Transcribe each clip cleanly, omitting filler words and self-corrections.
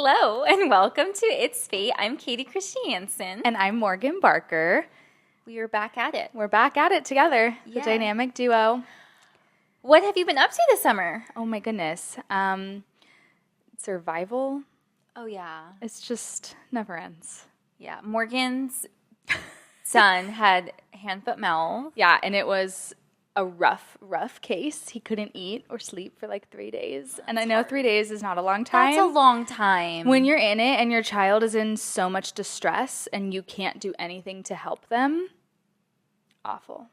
Hello and welcome to It's Fate. I'm Katie Christiansen. And I'm Morgan Barker. We are back at it. We're back at it together, the dynamic duo. What have you been up to this summer? Oh my goodness. Survival. Oh yeah. It's just never ends. Yeah. Morgan's son had hand, foot, mouth. Yeah, and it was a rough case. He couldn't eat or sleep for like 3 days. And I know 3 days is not a long time. That's a long time. When you're in it and your child is in so much distress and you can't do anything to help them, awful.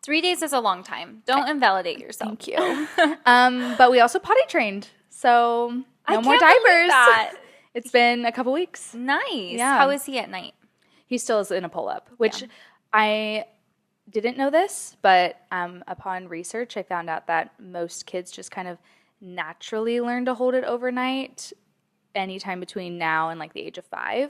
3 days is a long time. Don't invalidate yourself. Thank you. But we also potty trained, so no more I can't diapers. believe that. It's been a couple weeks. Nice. Yeah. How is he at night? He still is in a pull-up, which I didn't know this, but upon research, I found out that most kids just kind of naturally learn to hold it overnight anytime between now and like the age of 5.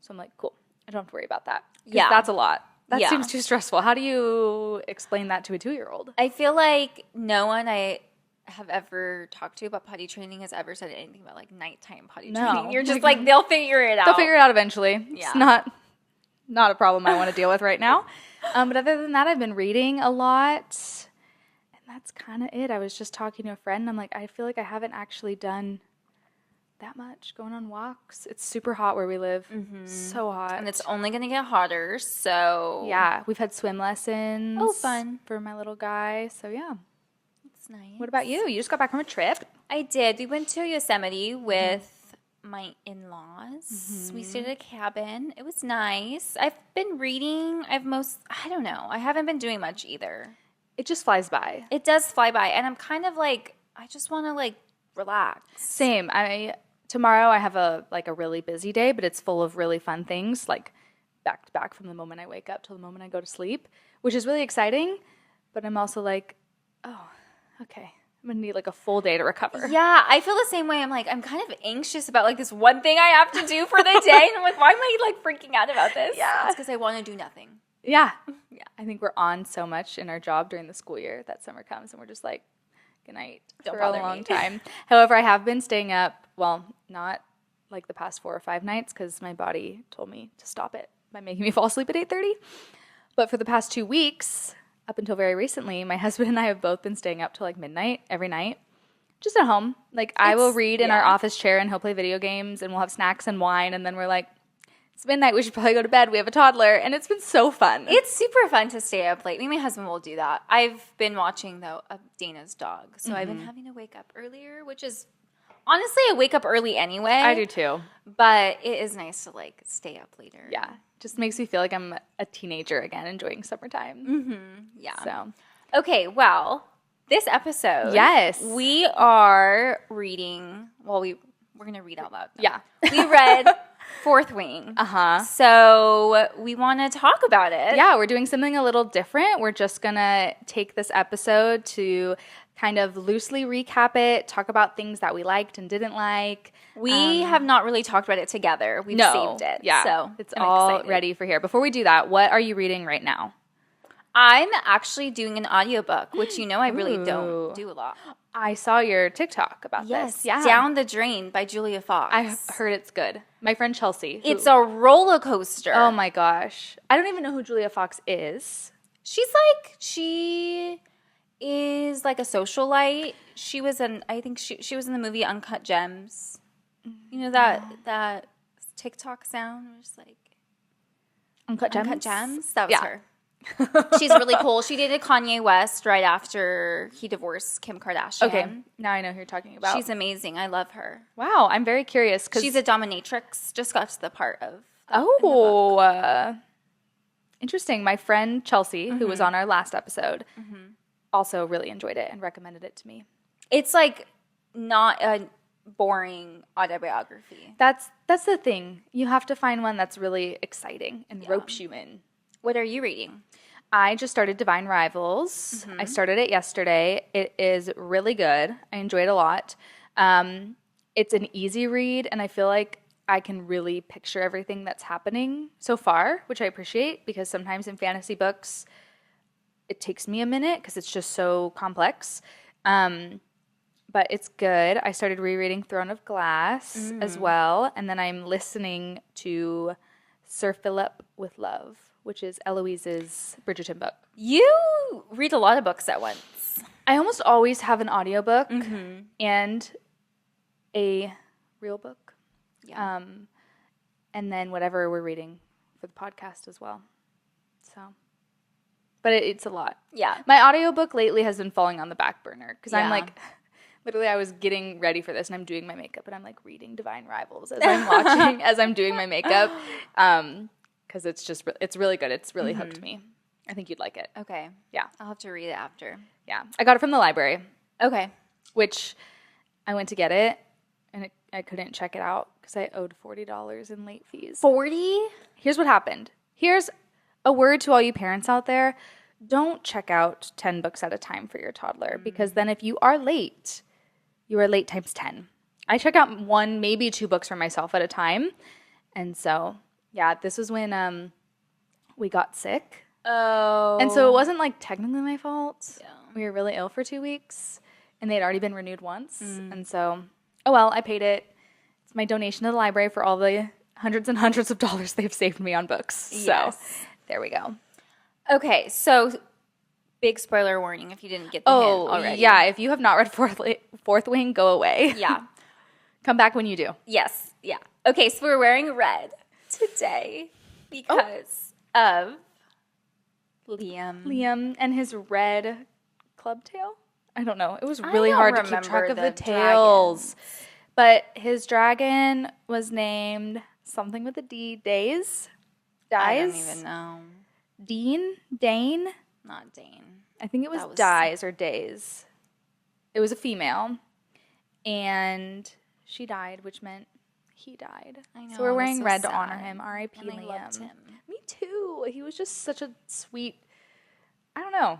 So I'm like, cool. I don't have to worry about that. Yeah. That's a lot. That seems too stressful. How do you explain that to a 2-year-old? I feel like no one I have ever talked to about potty training has ever said anything about like nighttime potty training. You're just like, they'll figure it out. They'll figure it out eventually. Yeah. It's not a problem I want to deal with right now. But other than that, I've been reading a lot. And that's kind of it. I was just talking to a friend. And I'm like, I feel like I haven't actually done that much going on walks. It's super hot where we live. Mm-hmm. So hot. And it's only going to get hotter. So yeah, we've had swim lessons. Oh, fun. For my little guy. So yeah. That's nice. What about you? You just got back from a trip. I did. We went to Yosemite with my in-laws. Mm-hmm. We stayed at a cabin. It was nice. I've been reading. I don't know. I haven't been doing much either. It just flies by. It does fly by. And I'm kind of like, I just want to like relax. Same. Tomorrow I have a really busy day, but it's full of really fun things, like back to back from the moment I wake up till the moment I go to sleep, which is really exciting. But I'm also like, oh, okay. I'm going to need like a full day to recover. Yeah, I feel the same way. I'm like, I'm kind of anxious about like this one thing I have to do for the day. And I'm like, why am I like freaking out about this? Yeah. It's because I want to do nothing. Yeah. Yeah. I think we're on so much in our job during the school year that summer comes and we're just like, good night. Don't for bother a long me. time. However, I have been staying up, well, not like the past 4 or 5 nights because my body told me to stop it by making me fall asleep at 8:30. But for the past 2 weeks, up until very recently, my husband and I have both been staying up till like midnight every night, just at home. Like I will read in our office chair and he'll play video games and we'll have snacks and wine. And then we're like, it's midnight. We should probably go to bed. We have a toddler. And it's been so fun. It's super fun to stay up late. Me and my husband will do that. I've been watching, though, Dana's dog. So I've been having to wake up earlier, which is honestly, I wake up early anyway. I do too. But it is nice to like stay up later. Yeah. Just makes me feel like I'm a teenager again, enjoying summertime. Mm-hmm. Yeah. So, okay, well, this episode, yes, we are reading. Well, we're gonna read out loud. Yeah, we read Fourth Wing. So we want to talk about it. Yeah, we're doing something a little different. We're just gonna take this episode to kind of loosely recap it, talk about things that we liked and didn't like. We have not really talked about it together. We've saved it. Yeah, so it's all ready for here. Before we do that, what are you reading right now? I'm actually doing an audiobook, which I really don't do a lot. I saw your TikTok about this. Yeah. Down the Drain by Julia Fox. I heard it's good. My friend Chelsea. It's a roller coaster. Oh my gosh. I don't even know who Julia Fox is. She is like a socialite. She was I think she was in the movie Uncut Gems. You know that TikTok sound? Just like Uncut Gems? Uncut Gems? That was her. She's really cool. She dated Kanye West right after he divorced Kim Kardashian. Okay, now I know who you're talking about. She's amazing. I love her. Wow, I'm very curious. Cause she's a dominatrix. Just got to the part of interesting. My friend Chelsea, who was on our last episode, also really enjoyed it and recommended it to me. It's like not a boring autobiography. That's the thing. You have to find one that's really exciting and ropes you in. What are you reading? I just started Divine Rivals. I started it yesterday. It is really good. I enjoyed it a lot. It's an easy read, and I feel like I can really picture everything that's happening so far, which I appreciate because sometimes in fantasy books, it takes me a minute because it's just so complex. but it's good. I started rereading Throne of Glass as well, and then I'm listening to Sir Philip with Love, which is Eloise's Bridgerton book. You read a lot of books at once. I almost always have an audiobook and a real book. Yeah. And then whatever we're reading for the podcast as well. So, but it's a lot. Yeah. My audiobook lately has been falling on the back burner because I'm Yeah. like, literally I was getting ready for this and I'm doing my makeup and I'm like reading Divine Rivals as I'm watching, as I'm doing my makeup. Because it's really good. It's really hooked me. I think you'd like it. Okay. Yeah. I'll have to read it after. Yeah. I got it from the library, Okay. which I went to get it and I couldn't check it out because I owed $40 in late fees. 40? Here's what happened. Here's a word to all you parents out there. Don't check out 10 books at a time for your toddler because then if you are late, you are late times 10. I check out 1, maybe 2 books for myself at a time. And so, yeah, this was when we got sick. Oh. And so it wasn't like technically my fault. Yeah. We were really ill for 2 weeks and they'd already been renewed once. And so, oh well, I paid it. It's my donation to the library for all the hundreds and hundreds of dollars they've saved me on books. Yes. So there we go. Okay, so big spoiler warning if you didn't get the hint already. Yeah, if you have not read Fourth Wing, go away. Yeah. Come back when you do. Yes. Yeah. Okay, so we're wearing red today because of Liam and his red club tail. I don't know. It was really don't hard to keep remember track of the the tails. But his dragon was named something with a D. Dies? I don't even know. Dane? Not Dane. I think it was, That was- Dies or Days. It was a female. And she died, which meant he died. I know, So we're it was wearing so red to sad. honor him. R.I.P. And I Liam. loved him. Me too. He was just such a sweet, I don't know.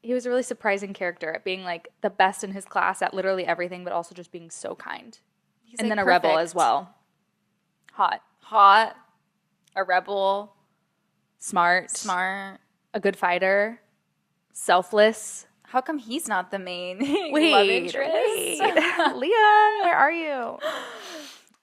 He was a really surprising character at being like the best in his class at literally everything, but also just being so kind. He's And like then a rebel perfect. as well. Hot. A rebel, Smart. A good fighter. Selfless. How come he's not the main Wait. love interest? Liam, where are you?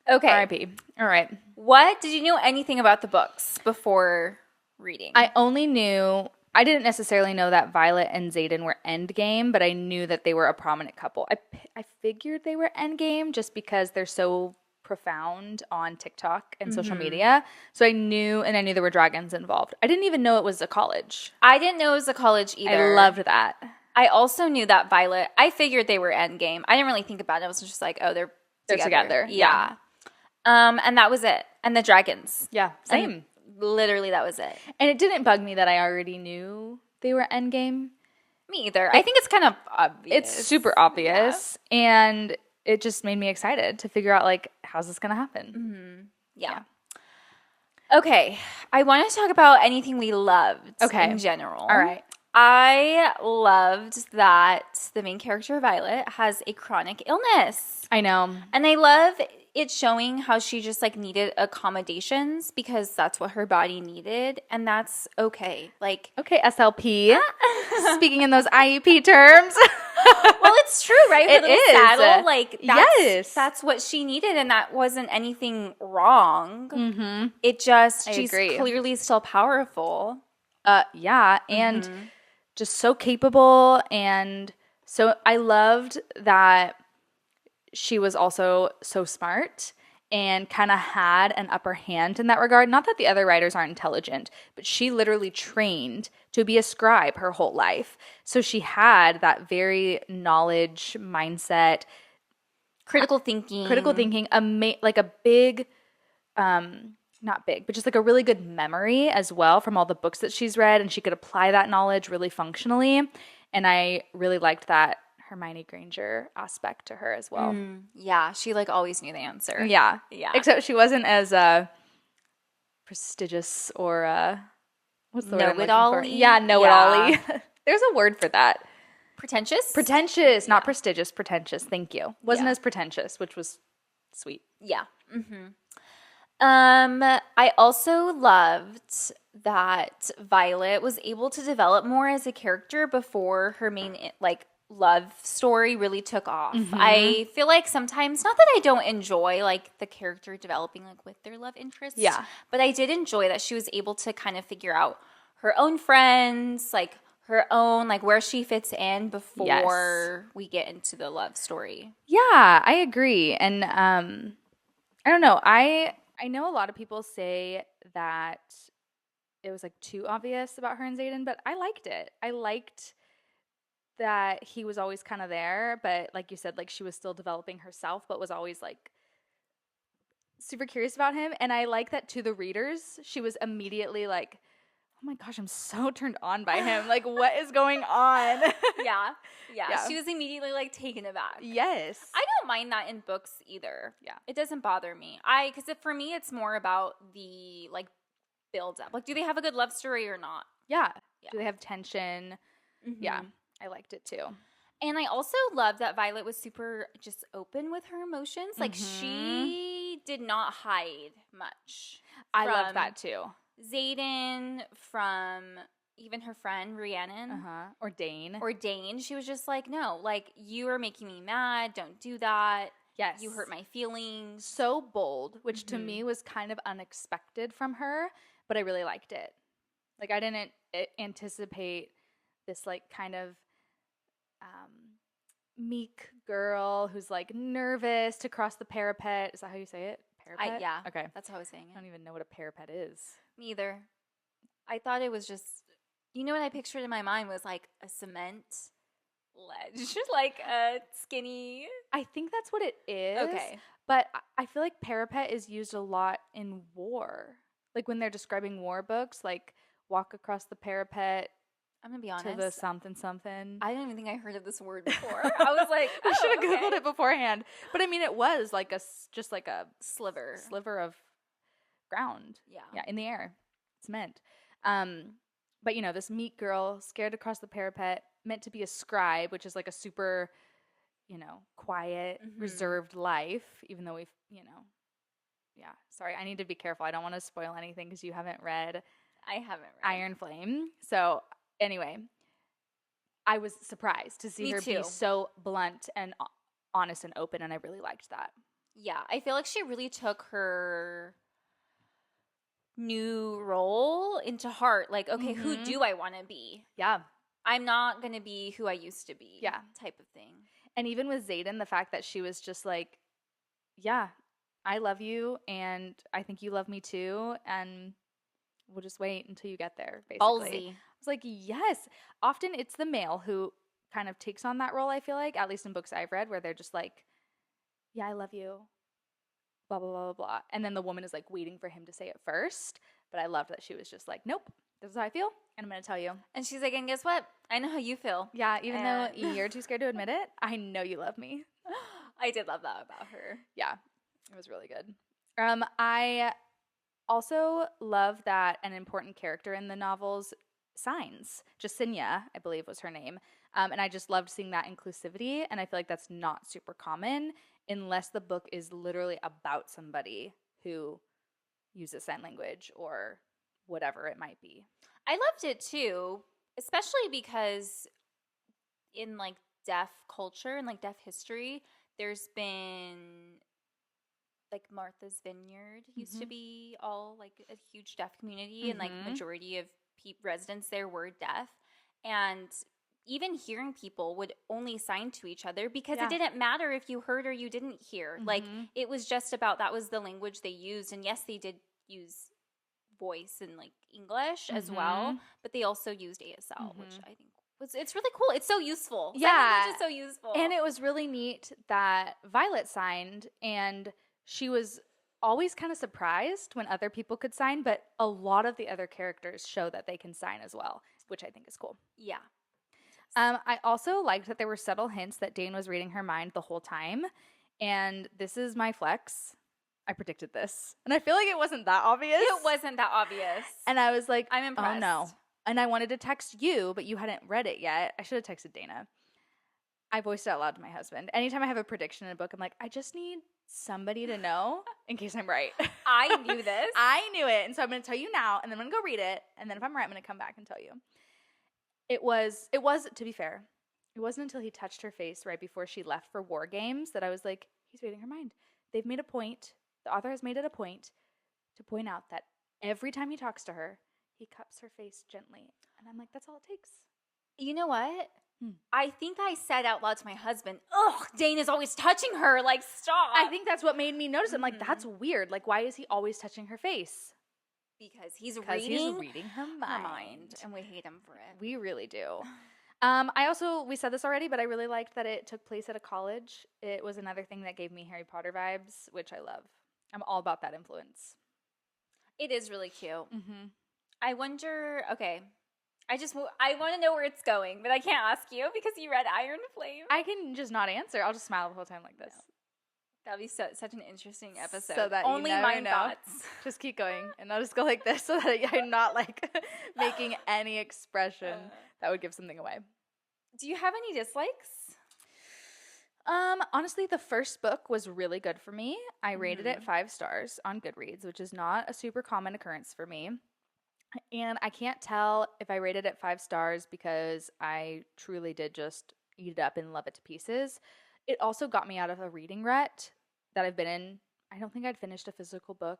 Okay. R.I.P. All right. What did you know anything about the books before reading? I only knew, I didn't necessarily know that Violet and Xaden were endgame, but I knew that they were a prominent couple. I figured they were endgame just because they're so profound on TikTok and social media. So I knew there were dragons involved. I didn't even know it was a college. I didn't know it was a college either. I loved that. I also knew that Violet, I figured they were endgame. I didn't really think about it. I was just like, oh, they're together. Yeah. And that was it. And the dragons. Yeah, same. And literally, that was it. And it didn't bug me that I already knew they were endgame. Me either. I think it's kind of obvious. It's super obvious. And it just made me excited to figure out, like, how's this going to happen? Yeah. Okay. I want to talk about anything we loved in general. All right. I loved that the main character, Violet, has a chronic illness. I know. And I love it showing how she just like needed accommodations because that's what her body needed. And that's okay. Like, Okay, SLP. Speaking in those IEP terms. well, it's true, right? It Her little is. saddle, like, Yes. that's what she needed. And that wasn't anything wrong. Mm-hmm. It just, she's agree. clearly still powerful. Yeah, and just so capable. And so I loved that she was also so smart and kind of had an upper hand in that regard. Not that the other writers aren't intelligent, but she literally trained to be a scribe her whole life. So she had that very knowledge mindset, Critical thinking. like a big, not big, but just like a really good memory as well from all the books that she's read, and she could apply that knowledge really functionally. And I really liked that Hermione Granger aspect to her as well. Yeah, she like always knew the answer. Yeah. Yeah. Except she wasn't as prestigious or what's the word I'm looking for? Know-it-all-y? Yeah, know-it-all-y. There's a word for that. Pretentious? Pretentious, not prestigious, pretentious. Thank you. Wasn't Yeah. as pretentious, which was sweet. Yeah. I also loved that Violet was able to develop more as a character before her main, like, love story really took off. I feel like sometimes, not that I don't enjoy like the character developing like with their love interest, but I did enjoy that she was able to kind of figure out her own friends, like her own, like where she fits in before we get into the love story. Yeah, I agree. And I don't know. I know a lot of people say that it was like too obvious about her and Xaden, but I liked it. I liked that he was always kind of there, but like you said, like she was still developing herself, but was always like super curious about him. And I like that to the readers, she was immediately like, oh my gosh, I'm so turned on by him. Like, what is going on? Yeah. She was immediately like taken aback. Yes. I don't mind that in books either. Yeah. It doesn't bother me. Because for me, it's more about the like build up. Like, do they have a good love story or not? Yeah. Do they have tension? Yeah. I liked it too. And I also love that Violet was super just open with her emotions. Like, she did not hide much. I loved that too. Xaden, from even her friend Rhiannon. Or Dane. She was just like, no, like, you are making me mad. Don't do that. Yes. You hurt my feelings. So bold, which to me was kind of unexpected from her, but I really liked it. Like, I didn't anticipate this, like, kind of meek girl who's, like, nervous to cross the parapet. Is that how you say it? Parapet? Yeah. Okay. That's how I was saying it. I don't even know what a parapet is. Me either. I thought it was just, you know what I pictured in my mind was, like, a cement ledge. Like, a skinny. I think that's what it is. Okay. But I feel like parapet is used a lot in war. Like, when they're describing war books, like, walk across the parapet. I'm going to be honest. To the something something. I didn't even think I heard of this word before. I was like, I should have Googled it beforehand. But I mean, it was like just like a sliver of ground. Yeah, in the air. It's meant. But you know, this meek girl scared to cross the parapet, meant to be a scribe, which is like a super, you know, quiet, reserved life, even though we've, you know, sorry, I need to be careful. I don't want to spoil anything because you haven't read Iron Flame. So anyway, I was surprised to see her be so blunt and honest and open, and I really liked that. Yeah, I feel like she really took her new role into heart. Like, okay, who do I want to be? Yeah. I'm not going to be who I used to be. Yeah. Type of thing. And even with Xaden, the fact that she was just like, yeah, I love you, and I think you love me too, and we'll just wait until you get there, basically. Ballsy. I was like, yes. Often it's the male who kind of takes on that role, I feel like, at least in books I've read, where they're just like, yeah, I love you, blah, blah, blah, blah, blah. And then the woman is like waiting for him to say it first. But I loved that she was just like, nope, this is how I feel, and I'm going to tell you. And she's like, and guess what? I know how you feel. Yeah, even though you're too scared to admit it, I know you love me. I did love that about her. Yeah, it was really good. I also love that an important character in the novels signs. Jacinia, I believe, was her name. And I just loved seeing that inclusivity. And I feel like that's not super common unless the book is literally about somebody who uses sign language or whatever it might be. I loved it too, especially because in like deaf culture and like deaf history, there's been like Martha's Vineyard used to be all like a huge deaf community, and like majority of residents there were deaf, and even hearing people would only sign to each other because it didn't matter if you heard or you didn't hear. Like, it was just about, that was the language they used. And yes, they did use voice and like English as well, but they also used ASL, which I think it's really cool. It's so useful. Yeah. It's so useful. And it was really neat that Violet signed, and she was always kind of surprised when other people could sign, but a lot of the other characters show that they can sign as well, which I think is cool. Yeah. I also liked that there were subtle hints that Dane was reading her mind the whole time. And this is my flex. I predicted this. And I feel like it wasn't that obvious. It wasn't that obvious. And I was like, I'm impressed. Oh no. And I wanted to text you, but you hadn't read it yet. I should have texted Dana. I voiced it out loud to my husband. Anytime I have a prediction in a book, I'm like, I just need somebody to know in case I'm right. I knew this. I knew it. And so I'm going to tell you now, and then I'm going to go read it. And then if I'm right, I'm going to come back and tell you. It was, to be fair, it wasn't until he touched her face right before she left for War Games that I was like, he's reading her mind. They've made a point, the author has made it a point to point out that every time he talks to her, he cups her face gently. And I'm like, that's all it takes. You know what? I think I said out loud to my husband, ugh, Dane is always touching her. Like, stop. I think that's what made me notice. I'm like, that's weird. Like, why is he always touching her face? Because he's reading her her mind. And we hate him for it. We really do. We said this already, but I really liked that it took place at a college. It was another thing that gave me Harry Potter vibes, which I love. I'm all about that influence. It is really cute. Mm-hmm. I wonder, okay, I want to know where it's going, but I can't ask you because you read Iron Flame. I can just not answer. I'll just smile the whole time like this. No. That would be such an interesting episode. So that only my thoughts. Just keep going, and I'll just go like this so that I'm not like making any expression that would give something away. Do you have any dislikes? Honestly, the first book was really good for me. I rated it 5 stars on Goodreads, which is not a super common occurrence for me. And I can't tell if I rated it 5 stars because I truly did just eat it up and love it to pieces. It also got me out of a reading rut that I've been in. I don't think I'd finished a physical book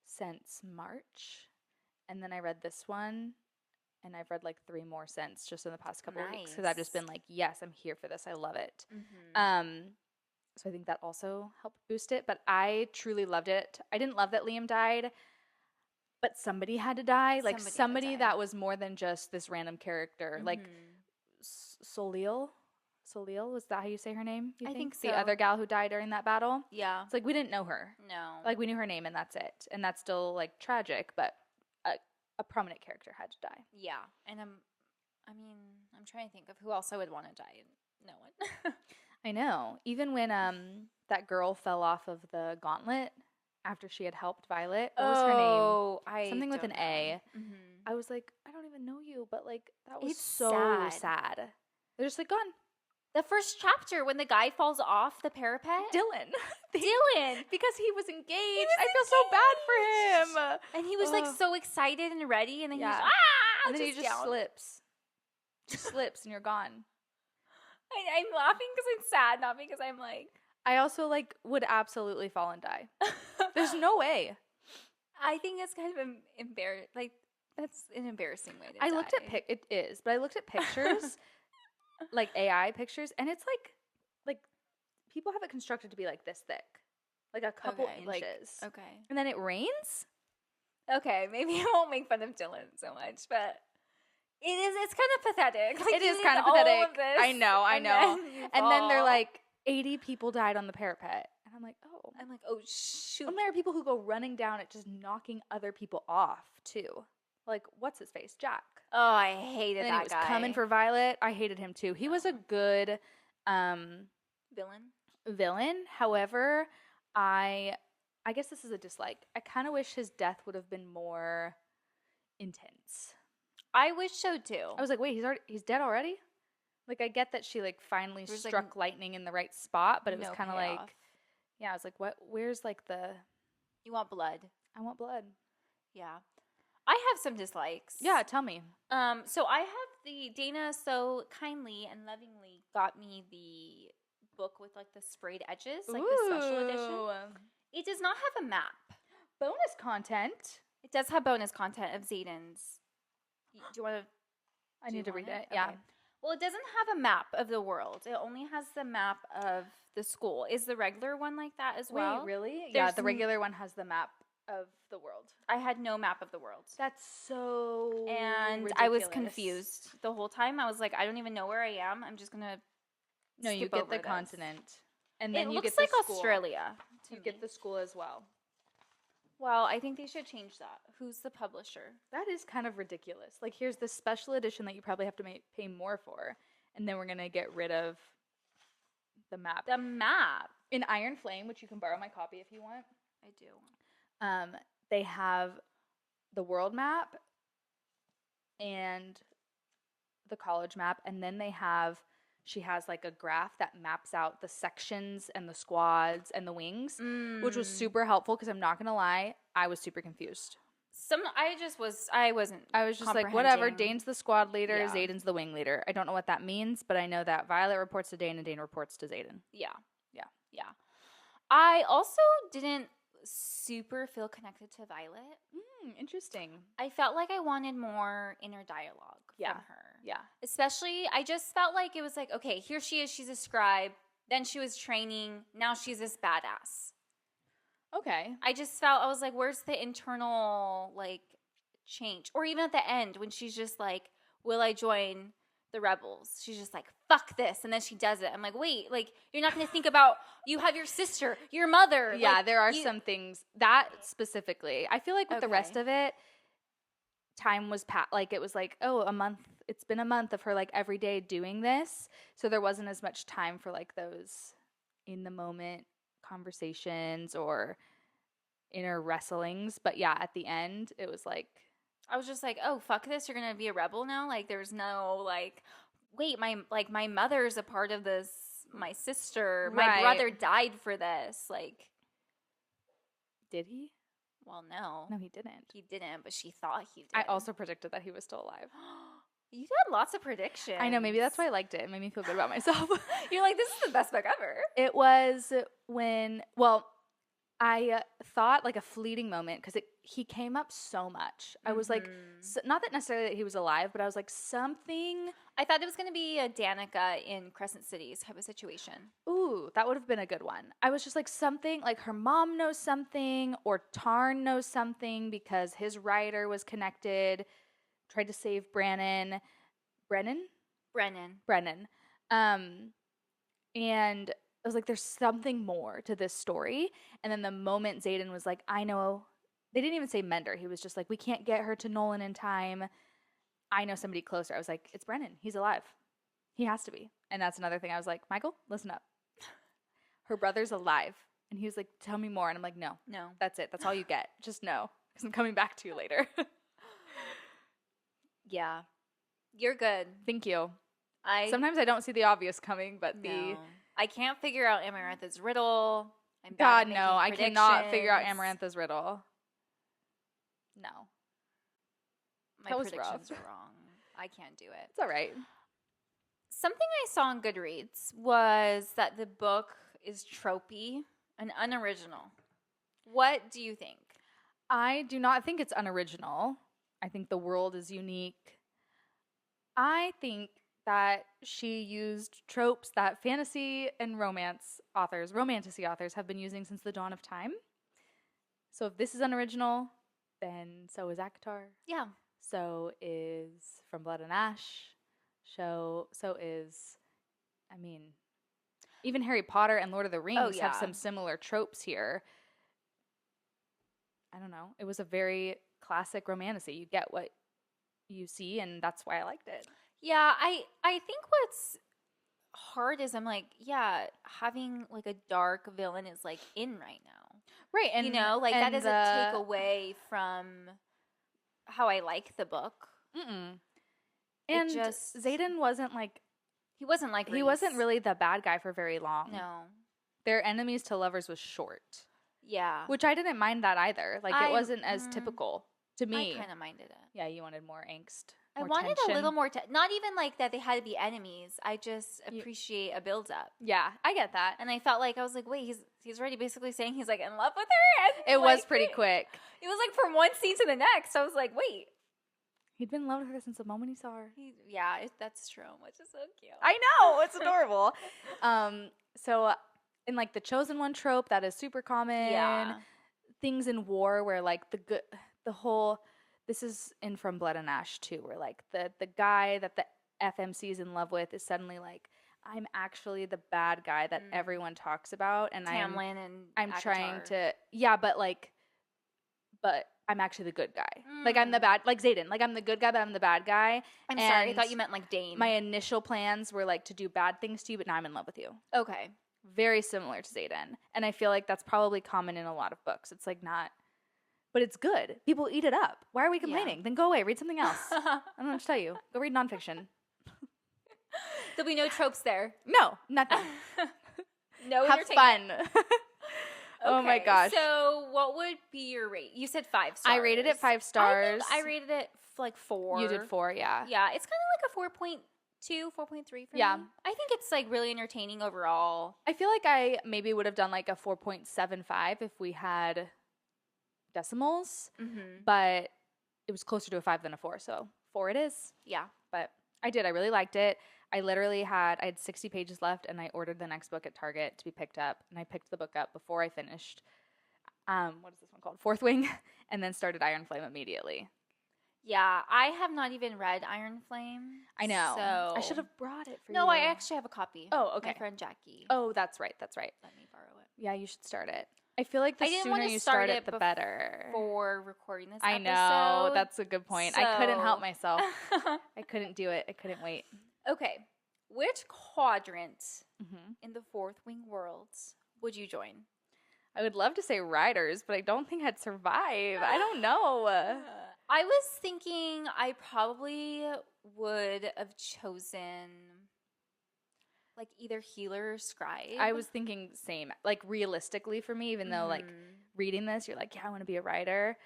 since March. And then I read this one, and I've read like 3 more since just in the past couple of weeks because I've just been like, yes, I'm here for this. I love it. Mm-hmm. So I think that also helped boost it. But I truly loved it. I didn't love that Liam died. But somebody had to die. Like somebody that was more than just this random character. Mm-hmm. Like Soleil, was that how you say her name? I think so. The other gal who died during that battle? Yeah. It's like we didn't know her. No. Like we knew her name and that's it. And that's still like tragic, but a prominent character had to die. Yeah. And I'm trying to think of who else I would want to die. No one. I know. Even when that girl fell off of the gauntlet after she had helped Violet. What was her name? Something with an A. Mm-hmm. I was like, I don't even know you, but like that was so sad. They're just like gone. The first chapter when the guy falls off the parapet. Dylan. Because he was engaged. I feel so bad for him. And he was like so excited and ready, and then and then he just slips. Just slips and you're gone. I'm laughing because I'm sad, not because I'm like. I also like would absolutely fall and die. There's no way. I think it's kind of embarrassing. Like that's an embarrassing way to die. It is, but I looked at pictures, like AI pictures, and it's like people have it constructed to be like this thick, like a couple inches. Okay. And then it rains. Okay, maybe I won't make fun of Dylan so much, but it's kind of pathetic. Like, it is kind of pathetic. I know. And then they're like 80 people died on the parapet. And I'm like, oh shoot. And there are people who go running down it just knocking other people off too. Like, what's his face? Jack. Oh, I hated that guy. And he was coming for Violet. I hated him too. He was a good villain. However, I guess this is a dislike. I kind of wish his death would have been more intense. I wish so too. I was like, wait, he's dead already? Like, I get that she like finally struck lightning in the right spot, but it was kind of like, yeah, I was like, what? Where's like the? You want blood? I want blood. Yeah, I have some dislikes. Yeah, tell me. So I have Dana so kindly and lovingly got me the book with like the sprayed edges, like the special edition. It does not have a map. Bonus content. It does have bonus content of Xaden's. Do you want to? I need to read it. Okay. Yeah. Well, it doesn't have a map of the world. It only has the map of the school. Is the regular one like that as well? Wait, really? Yeah, the regular one has the map of the world. I had no map of the world. That's so And ridiculous. I was confused the whole time. I was like, I don't even know where I am. I'm just going to No, you get the continent. And then it you looks get the like school. Australia. You get the school as well. Well, I think they should change that. Who's the publisher? That is kind of ridiculous. Like, here's this special edition that you probably have to pay more for, and then we're going to get rid of the map. The map. In Iron Flame, which you can borrow my copy if you want. I do. They have the world map and the college map, and then she has like a graph that maps out the sections and the squads and the wings, which was super helpful because I'm not going to lie, I was super confused. I wasn't. I was just like, whatever. comprehending. Dane's the squad leader. Yeah. Xaden's the wing leader. I don't know what that means, but I know that Violet reports to Dane and Dane reports to Xaden. Yeah. Yeah. Yeah. I also didn't super feel connected to Violet. Interesting. I felt like I wanted more inner dialogue from her. Yeah. Especially, I just felt like it was like, okay, here she is. She's a scribe. Then she was training. Now she's this badass. Okay. I just felt, I was like, where's the internal, like, change? Or even at the end when she's just like, will I join the rebels? She's just like, fuck this. And then she does it. I'm like, wait, like, you're not going to think about, you have your sister, your mother. Yeah, like, there are some things, that specifically. I feel like with the rest of it, time was like, it was like, oh, a month. It's been a month of her, like, every day doing this. So there wasn't as much time for, like, those in the moment conversations or inner wrestlings. But yeah, at the end, it was like, I was just like, oh, fuck this. You're going to be a rebel now? Like, there's no, like, wait, my mother's a part of this. My sister, my brother died for this. Like, did he? Well, no. No, he didn't. He didn't, but she thought he did. I also predicted that he was still alive. You had lots of predictions. I know. Maybe that's why I liked it. It made me feel good about myself. You're like, this is the best book ever. It was when, well, I thought like a fleeting moment because he came up so much. I was like, not that necessarily that he was alive, but I was like, something. I thought it was going to be a Danica in Crescent Cities type of situation. Ooh, that would have been a good one. I was just like, something like her mom knows something or Tarn knows something because his writer was connected, tried to save Brennan. And I was like, there's something more to this story. And then the moment Xaden was like, I know, they didn't even say Mender. He was just like, we can't get her to Nolan in time. I know somebody closer. I was like, it's Brennan. He's alive. He has to be. And that's another thing. I was like, Michael, listen up. Her brother's alive. And he was like, tell me more. And I'm like, no. That's it. That's all you get. Just know. Because I'm coming back to you later. Yeah. You're good. Thank you. Sometimes I don't see the obvious coming, but I can't figure out Amarantha's riddle. God, no. I cannot figure out Amarantha's riddle. No. My predictions are wrong. I can't do it. It's all right. Something I saw on Goodreads was that the book is tropey and unoriginal. What do you think? I do not think it's unoriginal. I think the world is unique. I think that she used tropes that fantasy and romantasy authors have been using since the dawn of time. So if this is unoriginal, then so is ACOTAR. Yeah. So is From Blood and Ash. So is, I mean, even Harry Potter and Lord of the Rings have some similar tropes here. I don't know. It was a very classic romantasy. You get what you see, and that's why I liked it. Yeah, I think what's hard is I'm like, yeah, having like a dark villain is like in right now. Right. And you know, like that doesn't take away from how I like the book. And Xaden wasn't like he wasn't like Reese. He wasn't really the bad guy for very long. No. Their enemies to lovers was short. Yeah. Which I didn't mind that either. Like it wasn't as typical to me. I kind of minded it. Yeah, you wanted more angst. I wanted tension. a little more, not even like that they had to be enemies. I just appreciate a build up. Yeah, I get that. And I felt like, I was like, wait, he's already basically saying he's like in love with her. And it was pretty quick. It was like from one scene to the next. I was like, wait. He'd been in love with her since the moment he saw her. That's true, which is so cute. I know, it's adorable. So in like the chosen one trope, that is super common. Yeah. Things in war where like this is in From Blood and Ash too, where like the guy that the FMC is in love with is suddenly like, I'm actually the bad guy that everyone talks about, and Tamlin I'm ACOTAR. trying to but I'm actually the good guy. Like I'm the bad, like Xaden, like I'm the good guy, but I'm the bad guy. I'm sorry, I thought you meant like Dane. My initial plans were like to do bad things to you, but now I'm in love with you. Okay. Very similar to Xaden, and I feel like that's probably common in a lot of books. It's like not. But it's good. People eat it up. Why are we complaining? Then go away. Read something else. I don't know what to tell you. Go read nonfiction. There'll be no tropes there. No, nothing. No Have fun. Oh my gosh. So what would be your rate? You said 5 stars. I rated it 5 stars. I rated it like 4. You did 4, yeah. Yeah, it's kind of like a 4.2, 4.3 for me. I think it's like really entertaining overall. I feel like I maybe would have done like a 4.75 if we had decimals, but it was closer to a 5 than a 4, so 4 it is. Yeah. But I really liked it. I had 60 pages left, and I ordered the next book at Target to be picked up, and I picked the book up before I finished, what is this one called? Fourth Wing, and then started Iron Flame immediately. Yeah, I have not even read Iron Flame. I know. So I should have brought it for you. No, I actually have a copy. Oh, okay. My friend Jackie. Oh, that's right. Let me borrow it. Yeah, you should start it. I feel like the sooner you start it, the better. For recording this I episode. know. That's a good point. So... I couldn't help myself. I couldn't do it. I couldn't wait. Okay. Which quadrant in the Fourth Wing worlds would you join? I would love to say riders, but I don't think I'd survive. I don't know. I was thinking I probably would have chosen like either healer or scribe. I was thinking same. Like realistically for me, even though like reading this, you're like, yeah, I want to be a writer.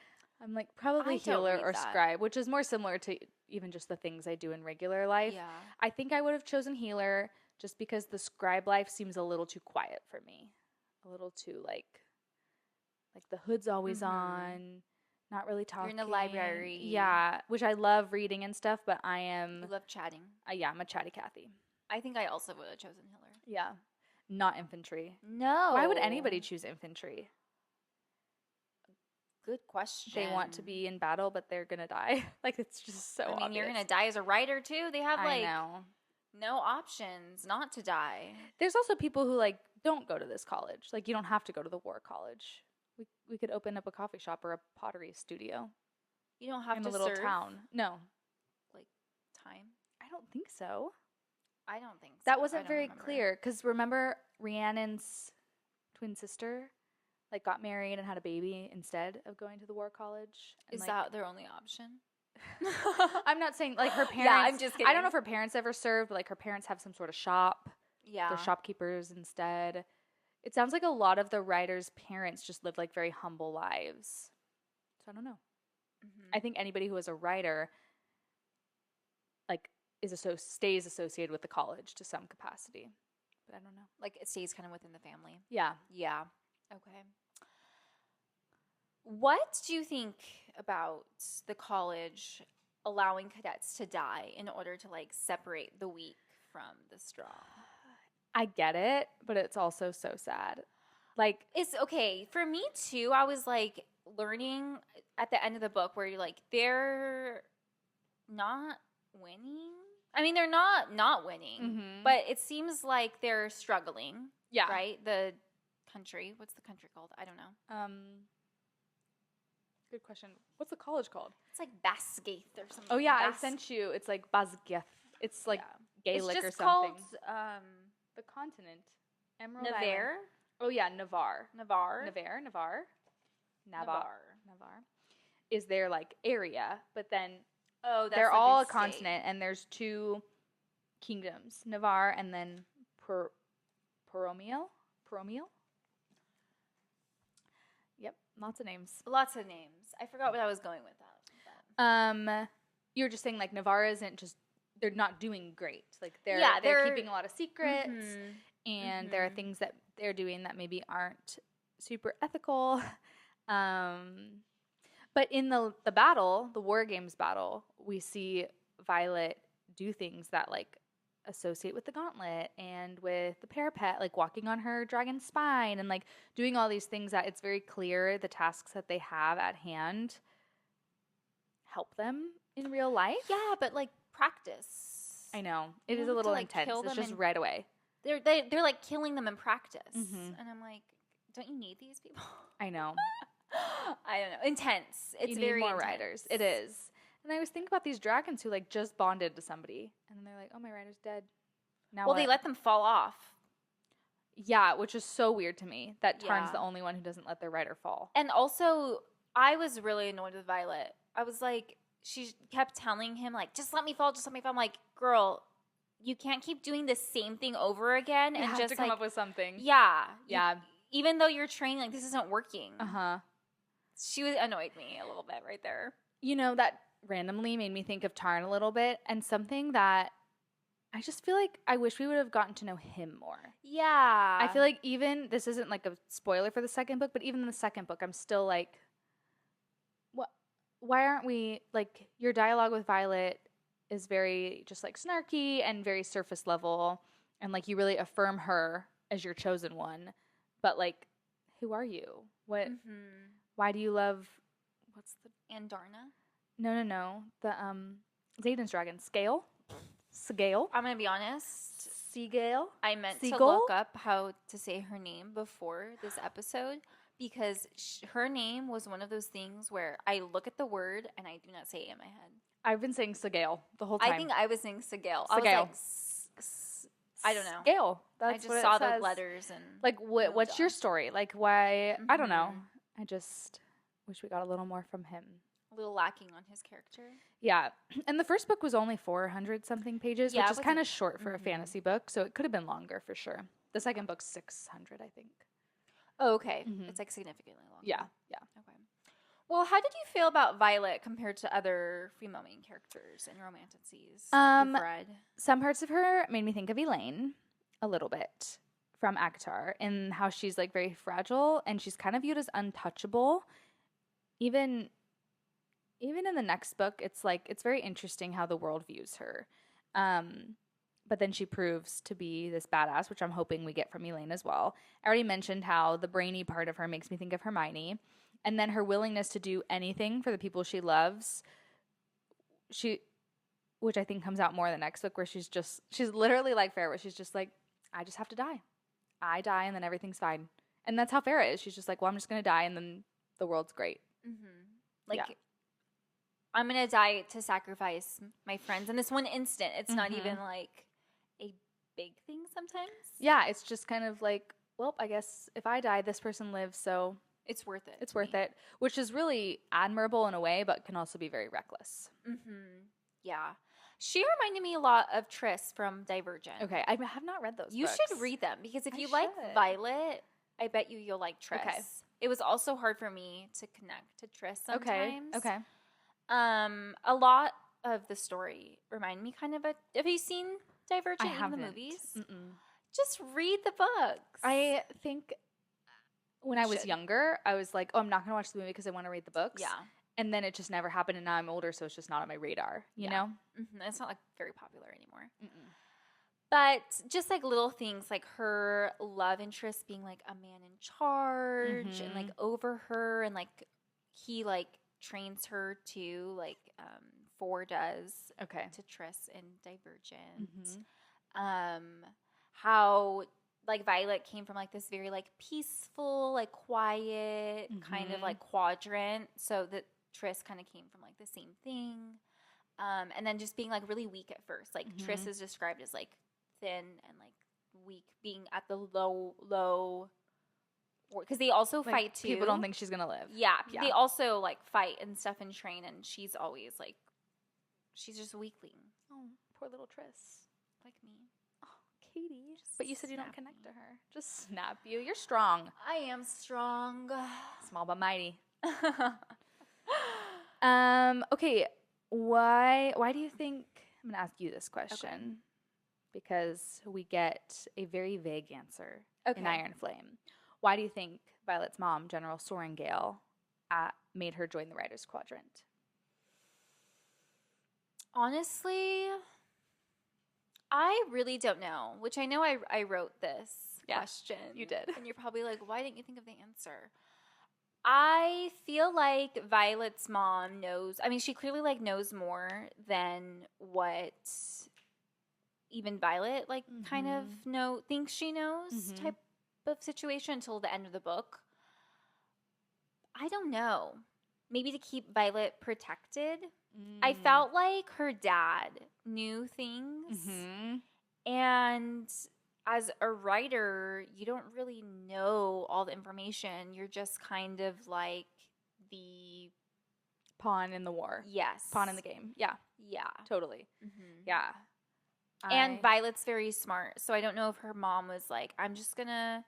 I'm like probably healer or scribe, which is more similar to even just the things I do in regular life. Yeah. I think I would have chosen healer just because the scribe life seems a little too quiet for me. A little too like the hood's always on, not really talking. You're in the library. Yeah, which I love reading and stuff, but I am... You love chatting. Yeah, I'm a chatty Cathy. I think I also would have chosen healer. Yeah. Not infantry. No. Why would anybody choose infantry? Good question. They want to be in battle, but they're going to die. Like, it's just so obvious. You're going to die as a writer, too. They have, like, I know. no options not to die. There's also people who, like, don't go to this college. Like, you don't have to go to the war college. We could open up a coffee shop or a pottery studio. You don't have in to a little serve, town. No. like, time? I don't think so. I don't think so. That wasn't very clear. Because remember Rhiannon's twin sister, like, got married and had a baby instead of going to the war college? And, Is that their only option? I'm not saying, like, her parents. Yeah, I'm just kidding. I don't know if her parents ever served, but, like, her parents have some sort of shop. Yeah. They're shopkeepers instead. It sounds like a lot of the writers' parents just lived, like, very humble lives. So I don't know. I think anybody who is a writer, like, stays associated with the college to some capacity. But I don't know. Like, it stays kind of within the family. Yeah. Yeah. Okay. What do you think about the college allowing cadets to die in order to, like, separate the weak from the strong? I get it, but it's also so sad. Like, It's okay. For me, too, I was, like, learning at the end of the book where you're like, they're not winning. I mean, they're not winning, but it seems like they're struggling. Yeah. Right? The country. What's the country called? I don't know. Good question. What's the college called? It's like Basgaith or something. Oh, yeah, I sent you. It's like Basgaith. It's like Gaelic it's just or something. Called, the continent. Emerald Navarre? Island. Oh, yeah, Navarre. Navarre is their, like, area, but then that's they're like all a state. continent, and there's 2 kingdoms, Navarre and then Poromiel. Yep, lots of names. Lots of names. I forgot what I was going with that. You were just saying, like, Navarre isn't just, they're not doing great. Like, they're keeping a lot of secrets, and there are things that they're doing that maybe aren't super ethical. But in the battle, the War Games battle, we see Violet do things that, like, associate with the gauntlet and with the parapet, like walking on her dragon spine and, like, doing all these things that it's very clear the tasks that they have at hand help them in real life. Yeah, but, like, practice. I know. It is a little intense. It's just right away. They're like killing them in practice. And I'm like, don't you need these people? I know. I don't know. Intense. It's you very need more intense. riders. It is. And I always think about these dragons who, like, just bonded to somebody. And then they're like, oh, my rider's dead. Now Well, what? they let them fall off. Yeah, which is so weird to me that Tarn's the only one who doesn't let their rider fall. And also, I was really annoyed with Violet. I was like, she kept telling him, like, just let me fall, just let me fall. I'm like, girl, you can't keep doing the same thing over again. You and have just to come like, up with something. Yeah. Yeah. even though you're trained, like, this isn't working. Uh-huh. She annoyed me a little bit right there. You know, that randomly made me think of Tarn a little bit, and something that I just feel like I wish we would have gotten to know him more. Yeah. I feel like even, this isn't like a spoiler for the second book, but even in the second book, I'm still like, what? Why aren't we, like, your dialogue with Violet is very just like snarky and very surface level, and like you really affirm her as your chosen one, but like, who are you? What? Why do you love? What's the Andarna? No. The Xaden's dragon, Scale. I'm gonna be honest. Seagale. I meant Seagull? to look up how to say her name before this episode because her name was one of those things where I look at the word and I do not say it in my head. I've been saying Segale the whole time. I think I was saying Segale. Segale. I was like, I don't know. Gale. I That's just what it saw the says. letters and Like, what's your story? Like, why? I don't know. I just wish we got a little more from him. a little lacking on his character. Yeah. And the first book was only 400 something pages, Yeah, which it is was kind of short for a fantasy book. So it could have been longer for sure. The second book's 600, I think. Oh, okay. It's like significantly longer. Yeah. Okay. Well, how did you feel about Violet compared to other female main characters in romantasies that you've read? Some parts of her made me think of Elaine a little bit from Akatar, in how she's like very fragile and she's kind of viewed as untouchable. Even in the next book, it's like, it's very interesting how the world views her. But then she proves to be this badass, which I'm hoping we get from Elaine as well. I already mentioned how the brainy part of her makes me think of Hermione. And then her willingness to do anything for the people she loves, which I think comes out more in the next book, where she's literally like Farrah, where she's just like, I just have to die. I die and then everything's fine. And that's how Farrah is. She's just like, well, I'm just going to die and then the world's great. I'm going to die to sacrifice my friends. In this one instant, it's not even like a big thing sometimes. Yeah, it's just kind of like, well, I guess if I die, this person lives, so it's worth it. It's worth it, which is really admirable in a way, but can also be very reckless. Yeah. She reminded me a lot of Triss from Divergent. Okay, I have not read those You books. should read them, because if you like Violet, I bet you'll like Triss. Okay. It was also hard for me to connect to Triss sometimes. Okay. A lot of the story reminded me kind of have you seen Divergent in the movies? Just read the books. I think when I was younger, I was like, oh, I'm not going to watch the movie because I want to read the books. Yeah. And then it just never happened, and now I'm older, so it's just not on my radar, you know? It's not like very popular anymore. But just like little things, like her love interest being like a man in charge and like over her, and like he like trains her too, like Four does to Triss in Divergent. How like Violet came from like this very like peaceful, like quiet kind of like quadrant, so that Triss kind of came from like the same thing. And then just being like really weak at first. Like Triss is described as like thin and like weak, being at the low, because they also like, fight too. People don't think she's gonna live. Yeah, they also like fight and stuff and train, and she's always like, she's just a weakling. Oh, poor little Triss. Like me. Oh, Katie. But you said you don't connect to her. Just snap you. You're strong. I am strong. Small but mighty. Okay. Why do you think, I'm gonna ask you this question, because we get a very vague answer in Iron Flame. Why do you think Violet's mom, General Sorengale, made her join the Writers' Quadrant? Honestly, I really don't know, which I know I wrote this question. You did. And you're probably like, why didn't you think of the answer? I feel like Violet's mom knows. I mean, she clearly like knows more than what even Violet like kind of thinks she knows type of situation until the end of the book. I don't know. Maybe to keep Violet protected. I felt like her dad knew things, and as a writer, you don't really know all the information. You're just kind of like the pawn in the war. Yes. Pawn in the game. Yeah. Yeah. Totally. Yeah. And Violet's very smart, so I don't know if her mom was like, I'm just going to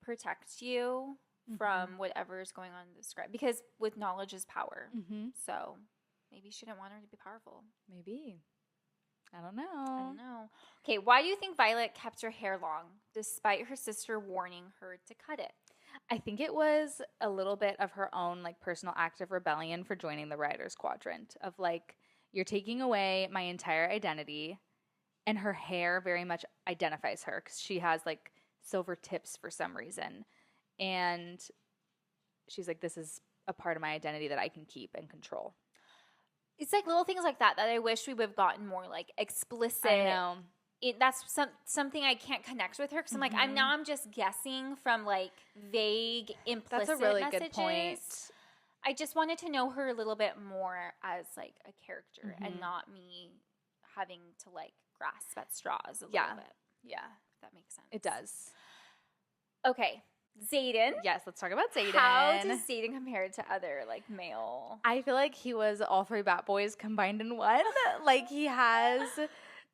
protect you from whatever is going on in the script. Because with knowledge is power. So maybe she didn't want her to be powerful. Maybe. I don't I know. don't know. Okay, why do you think Violet kept her hair long despite her sister warning her to cut it? I think it was a little bit of her own like personal act of rebellion for joining the Writers Quadrant of like, you're taking away my entire identity, and her hair very much identifies her because she has like silver tips for some reason. And she's like, this is a part of my identity that I can keep and control. It's like little things like that I wish we would have gotten more like explicit. I know. That's something I can't connect with her because I'm like, I'm just guessing from like vague, implicit That's a really messages. good point. I just wanted to know her a little bit more as like a character and not me having to like grasp at straws a little bit. Yeah. If that makes sense. It does. Okay. Xaden. Yes, let's talk about Xaden. How does Xaden compare to other like male? I feel like he was all three Bat Boys combined in one. Like he has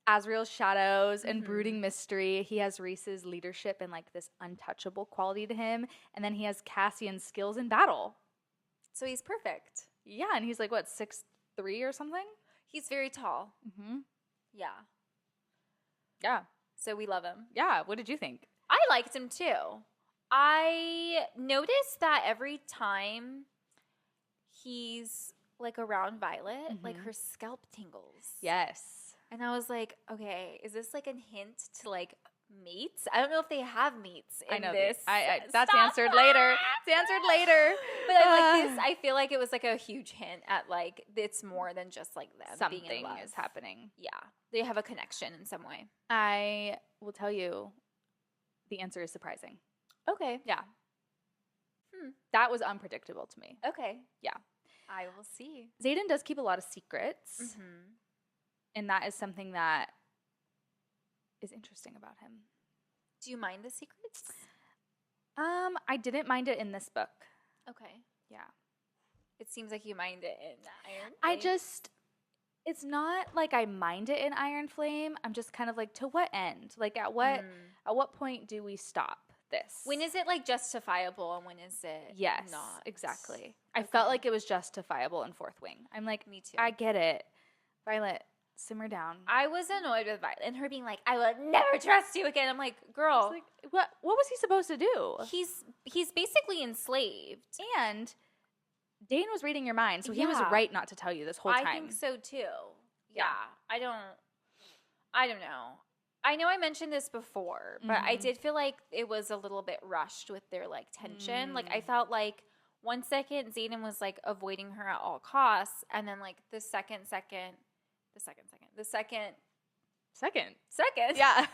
Azriel's shadows and brooding mystery. He has Reese's leadership and like this untouchable quality to him. And then he has Cassian's skills in battle. So he's perfect. Yeah, and he's like, what, 6'3" or something? He's very tall. Yeah. Yeah. So we love him. Yeah, what did you think? I liked him too. I noticed that every time he's like around Violet, like her scalp tingles. Yes. And I was like, okay, is this like a hint to like mates? I don't know if they have mates in this. That's answered later. It's answered later. But I'm like this, I feel like it was like a huge hint at like it's more than just like them being in love. Something is happening. Yeah. They have a connection in some way. I will tell you the answer is surprising. Okay. Yeah. That was unpredictable to me. Okay. Yeah. I will see. Xaden does keep a lot of secrets. And that is something that is interesting about him. Do you mind the secrets? I didn't mind it in this book. Okay. Yeah. It seems like you mind it in Iron Flame. It's not like I mind it in Iron Flame. I'm just kind of like, to what end? Like at what point do we stop this? When is it like justifiable and when is it not? Exactly. I felt like it was justifiable in Fourth Wing. I'm like, me too. I get it. Violet, simmer down. I was annoyed with Violet and her being like, I will never trust you again. I'm like, girl. Like, what was he supposed to do? He's basically enslaved. And Dane was reading your mind, so he was right not to tell you this whole time. I think so too. Yeah. I don't know. I know I mentioned this before, but I did feel like it was a little bit rushed with their like tension. Like I felt like 1 second Xaden was like avoiding her at all costs, and then like the second, Yeah.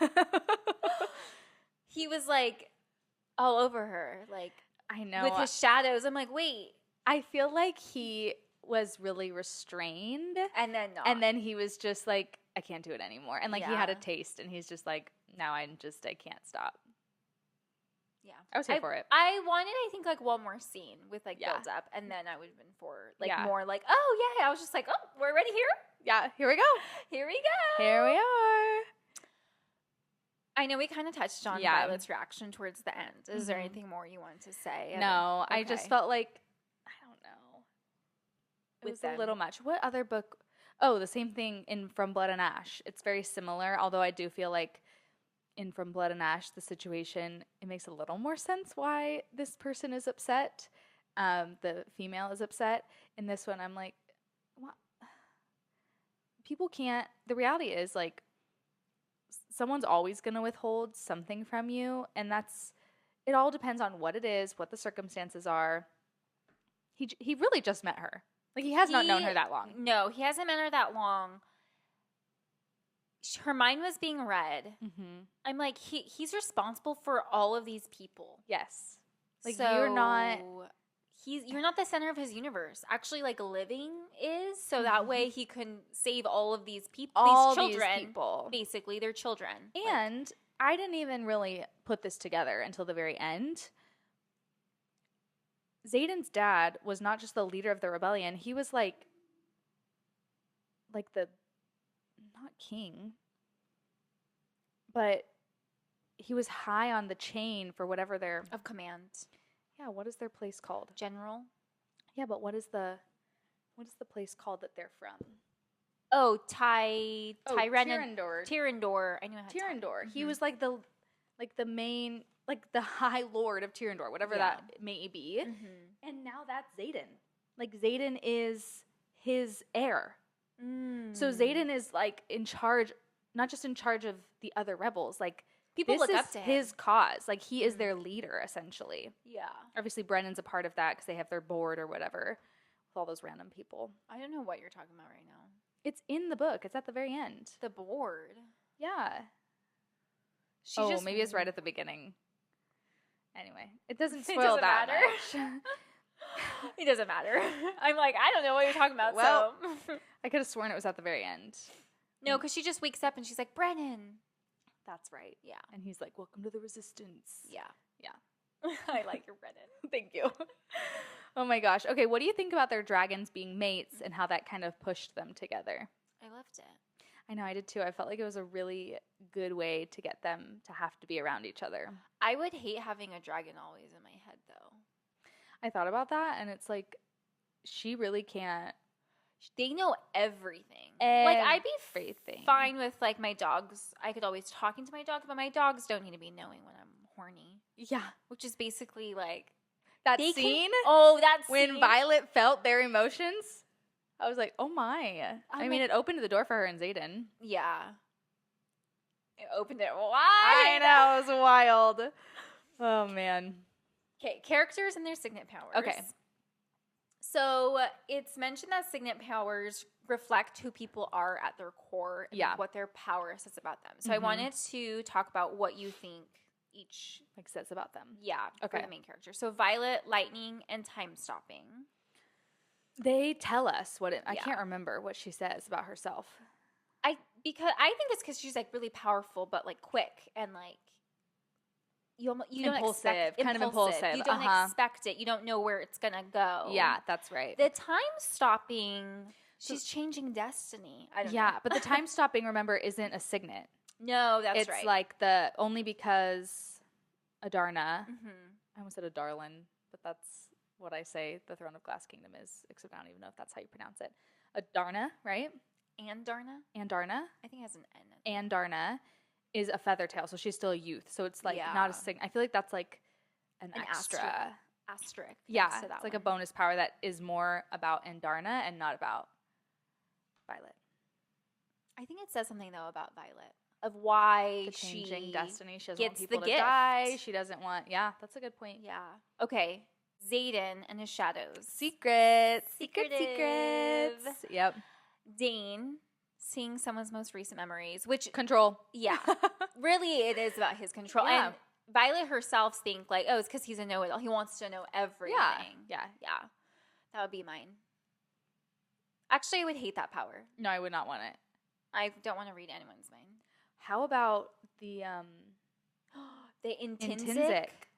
he was like all over her, like I know. with his shadows. I'm like, wait. I feel like he was really restrained. And then not. And then he was just like, I can't do it anymore. And like he had a taste and he's just like, now I can't stop. Yeah. I was here for it. I wanted, I think, like one more scene with like build up, and then I would have been for like more like, I was just like, oh, we're already here? Yeah, here we go. Here we go. Here we are. I know we kind of touched on Violet's reaction towards the end. Is there anything more you wanted to say? No, I just felt like, I don't know. It was them. a little much. What other book? Oh, the same thing in From Blood and Ash. It's very similar, although I do feel like in From Blood and Ash, the situation, it makes a little more sense why this person is upset. The female is upset. In this one, I'm like, what? People can't, the reality is like, someone's always going to withhold something from you, and it all depends on what it is, what the circumstances are. He really just met her. Like, he has not known her that long. No, he hasn't met her that long. Her mind was being read. I'm like, he's responsible for all of these people. Yes. Like, so you're not the center of his universe. Actually, like, living is, so that way he can save all of these people. All these children. These people. Basically, they're children. And I didn't even really put this together until the very end. Xaden's dad was not just the leader of the rebellion. He was like the, not king, but he was high on the chain for whatever their Of command. yeah, what is their place called? General. Yeah, but what is the place called that they're from? Oh, Tyrannodor. Tyrannodor. Tyrannodor. I knew I had Tyrannodor. He was like the main, like the High Lord of Tyrannodor, whatever that may be. And now that's Xaden. Like Xaden is his heir. So Xaden is like in charge, not just in charge of the other rebels. Like People this look is up to him. his cause. Like he is their leader essentially. Yeah. Obviously, Brennan's a part of that because they have their board or whatever with all those random people. I don't know what you're talking about right now. It's in the book. It's at the very end. The board. Yeah. She Oh, just maybe it's right at the beginning. Anyway, it doesn't It spoil doesn't that matter. much. It doesn't matter. I'm like, I don't know what you're talking about. Well, so I could have sworn it was at the very end. no, because she just wakes up and she's like, Brennan. That's right. Yeah. And he's like, welcome to the resistance. Yeah. Yeah. I like your Brennan. Thank you. Oh my gosh. Okay, what do you think about their dragons being mates and how that kind of pushed them together? I loved it. I know, I did too. I felt like it was a really good way to get them to have to be around each other. I would hate having a dragon always in my head, though. I thought about that, and it's like, she really can't. They know everything. Like, I'd be Everything. fine with, like, my dogs. I could always talking to my dogs, but my dogs don't need to be knowing when I'm horny. Yeah. Which is basically, like... That they scene? That When scene. Violet felt their emotions? I was like, oh my. I mean, like- it opened the door for her and Xaden. Yeah. It opened it wide. I know, it was wild. Oh, man. Okay, characters and their signet powers. Okay. So it's mentioned that signet powers reflect who people are at their core and Yeah. what their power says about them. So I wanted to talk about what you think each, Like, says about them. for Okay. the main character. So Violet, lightning, and time stopping. They tell us what I Yeah. can't remember what she says about herself. I think it's because she's like really powerful, but like quick and like you don't Impulsive, expect kind of impulsive. You don't expect it. You don't know where it's gonna go. Yeah, that's right. The time stopping. She's changing destiny. I don't know. Yeah, but the time stopping, remember, isn't a signet. No, that's It's right. like only because Adarna, I almost said Adarlan, but that's what I say the Throne of Glass Kingdom is, except I don't even know if that's how you pronounce it. Adarna, right? Andarna. Andarna. I think it has an N. Andarna is a feathertail, so she's still a youth. So it's like Yeah. not a signet. I feel like that's like an extra. Asterisk. Yeah, next to it's that like one. a bonus power that is more about Andarna and not about Violet. I think it says something though about Violet of why The changing she destiny. She doesn't want gets people the to gift. die. She doesn't want. Yeah, that's a good point. Yeah. Okay. Xaden and his shadows. Secrets. Secretive. Secrets. Yep. Dane seeing someone's most recent memories, which Control. yeah, really it is about his control. Yeah. And Violet herself think like, oh, it's because he's a know-it-all. He wants to know everything. Yeah. Yeah. That would be mine. Actually, I would hate that power. No, I would not want it. I don't want to read anyone's mind. How about the The intrinsic. intrinsic?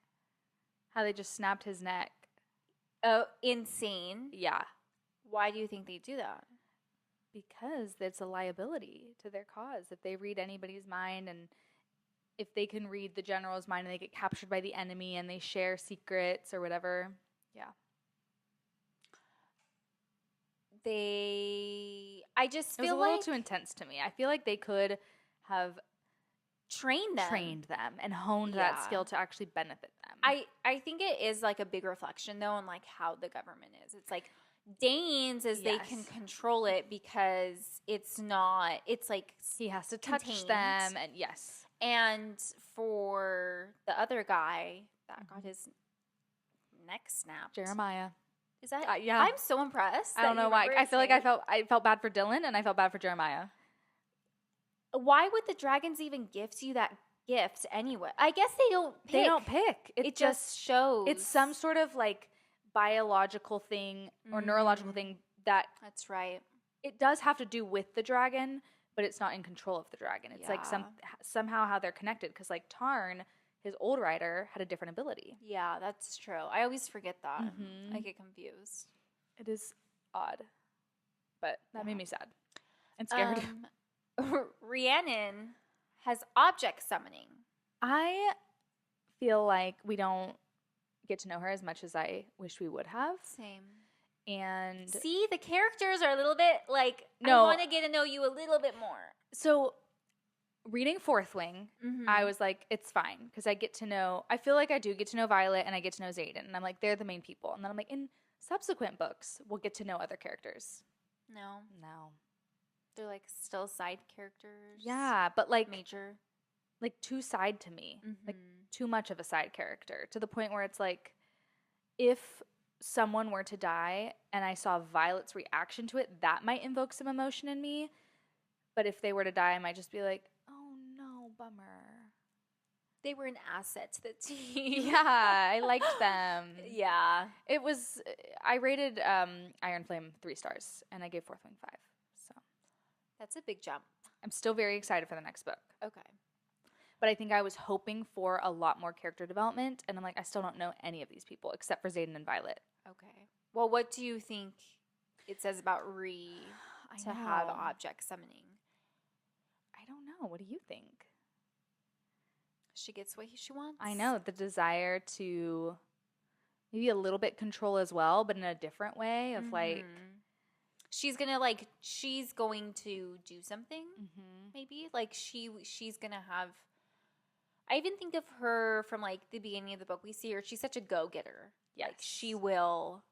How they just snapped his neck. Oh, insane. Yeah. Why do you think they do that? Because it's a liability to their cause. If they read anybody's mind and if they can read the general's mind and they get captured by the enemy and they share secrets or whatever. Yeah. I just It was feel a little like too intense to me. I feel like they could have train them. trained them and honed that Yeah. skill to actually benefit them. I think it is like a big reflection though on like how the government is. It's like Dane's is they can Yes. control it because it's like he has to touch contained. them and yes. And for the other guy that got his neck snapped. Jeremiah. Is that yeah. I'm so impressed. I don't know why. I feel like I felt bad for Dylan and I felt bad for Jeremiah. Why would the dragons even gift you that gift anyway? I guess they don't pick. They don't pick. It just shows. It's some sort of like biological thing or neurological thing that That's right. it does have to do with the dragon, but it's not in control of the dragon. It's like Yeah. somehow how they're connected because like Tarn, his old rider, had a different ability. Yeah, that's true. I always forget that. I get confused. It is odd, but that made me sad and scared. Rhiannon has object summoning. I feel like we don't get to know her as much as I wish we would have. Same. And See, the characters are a little bit like, No. I want to get to know you a little bit more. so reading Fourth Wing, I was like, it's fine because I feel like I do get to know Violet and I get to know Xaden. And I'm like, they're the main people. And then I'm like, in subsequent books, we'll get to know other characters. No. No. They're like still side characters. Yeah, but like Major. like too side to me. Like too much of a side character to the point where it's like if someone were to die and I saw Violet's reaction to it, that might invoke some emotion in me. But if they were to die, I might just be like, oh no, bummer. They were an asset to the team. Yeah, I liked them. Yeah. It was, I rated Iron Flame 3 stars and I gave Fourth Wing 5. So That's a big jump. I'm still very excited for the next book. Okay. But I think I was hoping for a lot more character development. And I'm like, I still don't know any of these people except for Xaden and Violet. Okay. Well, what do you think it says about to have know. object summoning? I don't know. What do you think? She gets what she wants. I know. The desire to maybe a little bit control as well, but in a different way of like. She's going to do something, maybe. Like, she's going to have. I even think of her from, like, the beginning of the book. We see her. She's such a go-getter. Yes. Like, she will.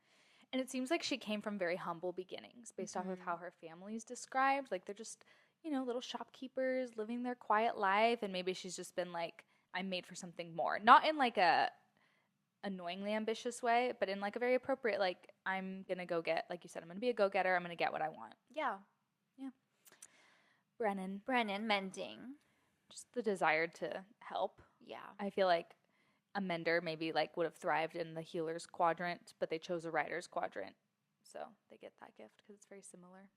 And it seems like she came from very humble beginnings based off of how her family's described. Like, they're just, little shopkeepers living their quiet life. And maybe she's just been like, I'm made for something more. Not in, like, a annoyingly ambitious way, but in, like, a very appropriate, like, I'm going to go get, like you said, I'm going to be a go-getter. I'm going to get what I want. Yeah. Yeah. Brennan, mending. just the desire to help. Yeah. I feel like a mender maybe like would have thrived in the healer's quadrant, but they chose a writer's quadrant. So they get that gift because it's very similar.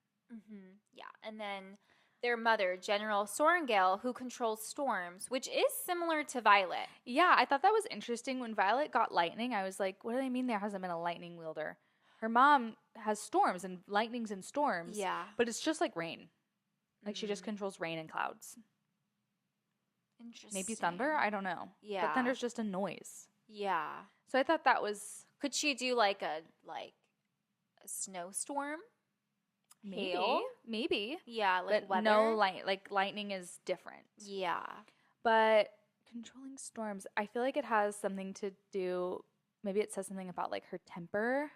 Yeah. And then their mother, General Sorengale, who controls storms, which is similar to Violet. Yeah, I thought that was interesting. When Violet got lightning, I was like, what do they mean there hasn't been a lightning wielder? Her mom has storms and lightnings and storms. Yeah. But it's just like rain. Like she just controls rain and clouds. Interesting. Maybe thunder? I don't know. Yeah. But thunder's just a noise. Yeah. So I thought that was Could she do like a snowstorm? Hail? Maybe. Yeah, like But weather. no light. Like lightning is different. Yeah. But controlling storms, I feel like it has something to do. Maybe it says something about like her temper.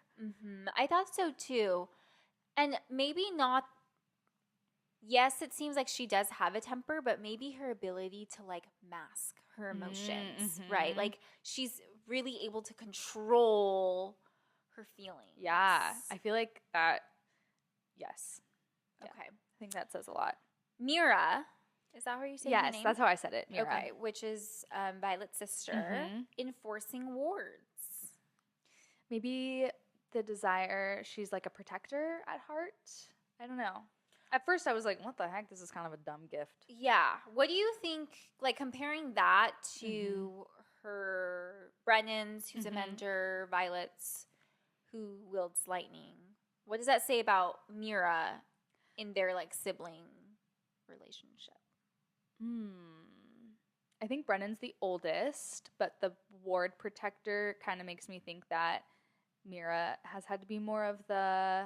I thought so too. And maybe not. Yes, it seems like she does have a temper, but maybe her ability to like mask her emotions, right? Like she's really able to control her feelings. Yeah, I feel like that. Yes. Yeah. Okay. I think that says a lot. Mira, is that how you say her Yes, name? that's how I said it. Mira. Okay, which is Violet's sister, enforcing wards. Maybe the desire, she's like a protector at heart. I don't know. At first I was like, what the heck? This is kind of a dumb gift. Yeah. What do you think, like comparing that to her Brennan's, who's a mender, Violet's, who wields lightning? What does that say about Mira in their like sibling relationship? I think Brennan's the oldest, but the ward protector kind of makes me think that Mira has had to be more of the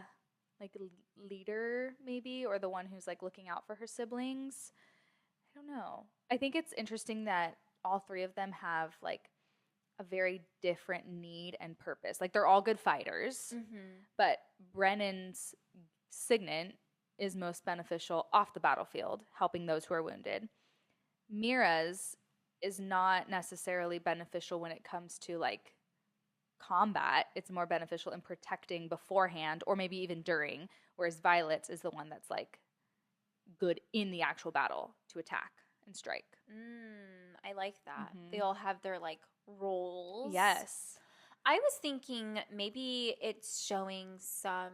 like leader maybe, or the one who's like looking out for her siblings. I don't know. I think it's interesting that all three of them have like a very different need and purpose. Like they're all good fighters, but Brennan's signet is most beneficial off the battlefield, helping those who are wounded. Mira's is not necessarily beneficial when it comes to like combat. It's more beneficial in protecting beforehand or maybe even during, whereas Violet's is the one that's like good in the actual battle to attack and strike. I like that. They all have their like roles. Yes. I was thinking maybe it's showing some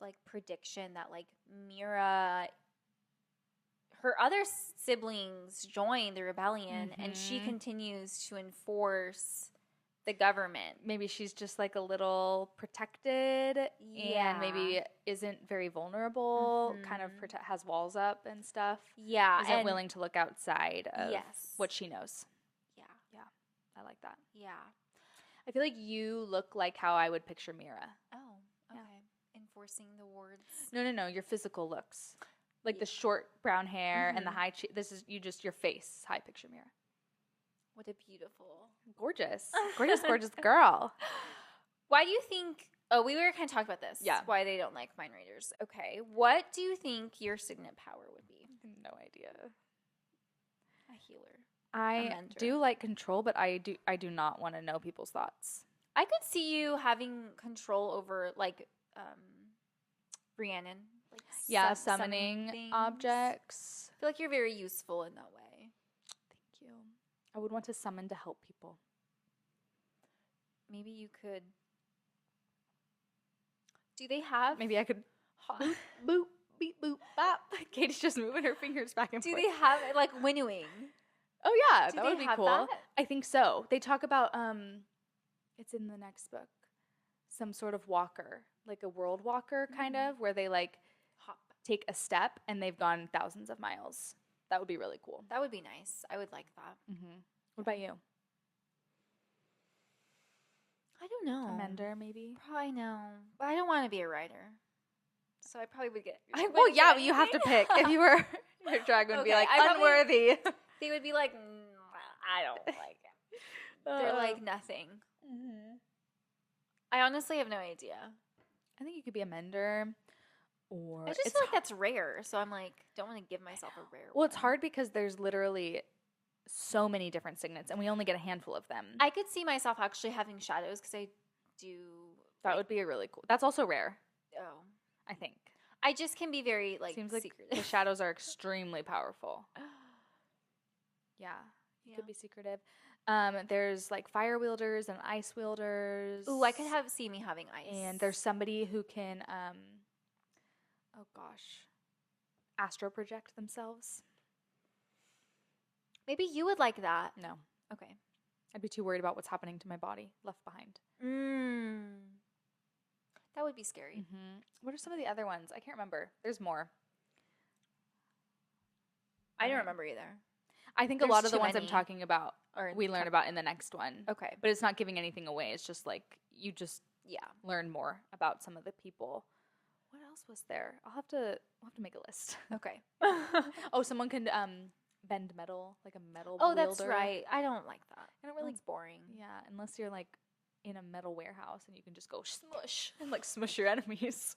like prediction that like Mira, her other siblings join the rebellion and she continues to enforce the government. Maybe she's just like a little protected and maybe isn't very vulnerable, kind of has walls up and stuff. Yeah. Isn't willing to look outside of what she knows. Yeah. Yeah. I like that. Yeah. I feel like you look like how I would picture Mira. Oh, okay. Enforcing the words. No. Your physical looks. Like the short brown hair and the high cheek. This is your face. High picture Mira. What a beautiful. Gorgeous. Gorgeous girl. Why do you think... Oh, we were kind of talking about this. Yeah. Why they don't like mind readers. Okay. What do you think your signet power would be? No idea. A healer. I do like control, but I do not want to know people's thoughts. I could see you having control over, like, Rhiannon. Like summoning objects. I feel like you're very useful in that way. Thank you. I would want to summon to help people. Maybe you could... Do they have... Maybe I could... boop, boop, beep, boop, bop. Katie's just moving her fingers back and forth. Do they have, like, winnowing? Oh, yeah. That would be cool. That? I think so. They talk about... It's in the next book. Some sort of walker. Like a world walker, kind of, where they, like, take a step and they've gone thousands of miles. That would be really cool. That would be nice. I would like that. Mm-hmm. What about you? I don't know. A mender, maybe? Probably no. But I don't want to be a writer. So I probably would get... But you have to pick. If you were... Your dragon would be like, unworthy. They would be like, I don't like it. They're like nothing. Mm-hmm. I honestly have no idea. I think you could be a mender. Or I just feel like that's rare. So I'm like, don't want to give myself a rare one. Well, it's hard because there's literally so many different signets and we only get a handful of them. I could see myself actually having shadows because I do. That would be a really cool. That's also rare. Oh. I think. I just can be very Seems secretive. Like the shadows are extremely powerful. Yeah. You could be secretive. There's like fire wielders and ice wielders. Ooh, I could see me having ice. And there's somebody who can astro project themselves. Maybe you would like that. No. Okay. I'd be too worried about what's happening to my body left behind. That would be scary. Mm-hmm. What are some of the other ones? I can't remember. There's more. I don't remember either. I think a lot of the ones I'm talking about we learn about in the next one. Okay. But it's not giving anything away. It's just like you just learn more about some of the people. What else was there? We'll have to make a list. Okay. Someone can bend metal, like a metal wielder. That's right. I don't like that. I don't really. It's boring. Yeah, unless you're like in a metal warehouse and you can just go smush and like smush your enemies.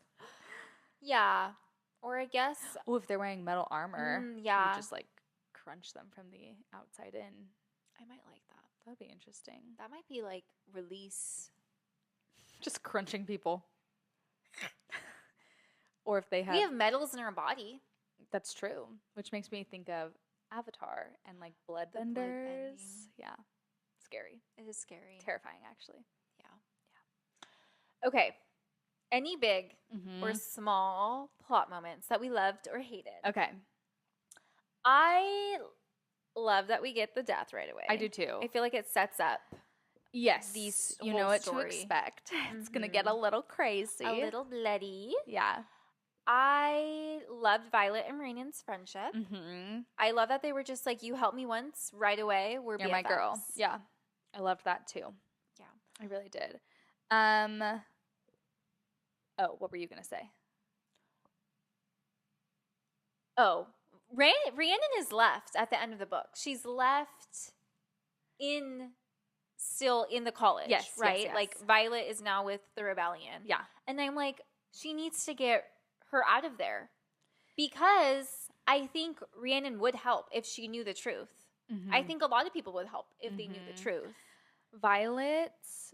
Yeah. Or I guess. Oh, if they're wearing metal armor, you just like crunch them from the outside in. I might like that. That would be interesting. That might be like release. Just crunching people. Or if they have... We have metals in our body. That's true. Which makes me think of Avatar and like bloodbenders. Yeah. Scary. It is scary. Terrifying, actually. Yeah. Okay. Any big or small plot moments that we loved or hated? Okay. I love that we get the death right away. I do too. I feel like it sets up you know what to expect. It's going to get a little crazy. A little bloody. Yeah. I loved Violet and Rhiannon's friendship. Mm-hmm. I love that they were just like, you helped me once, right away. You're my girl. Yeah. I loved that too. Yeah. I really did. What were you going to say? Oh, Rhiannon is left at the end of the book. She's left still in the college, right? Yes. Like Violet is now with the rebellion. Yeah. And I'm like, she needs to get her out of there because I think Rhiannon would help if she knew the truth. Mm-hmm. I think a lot of people would help if they knew the truth. Violet's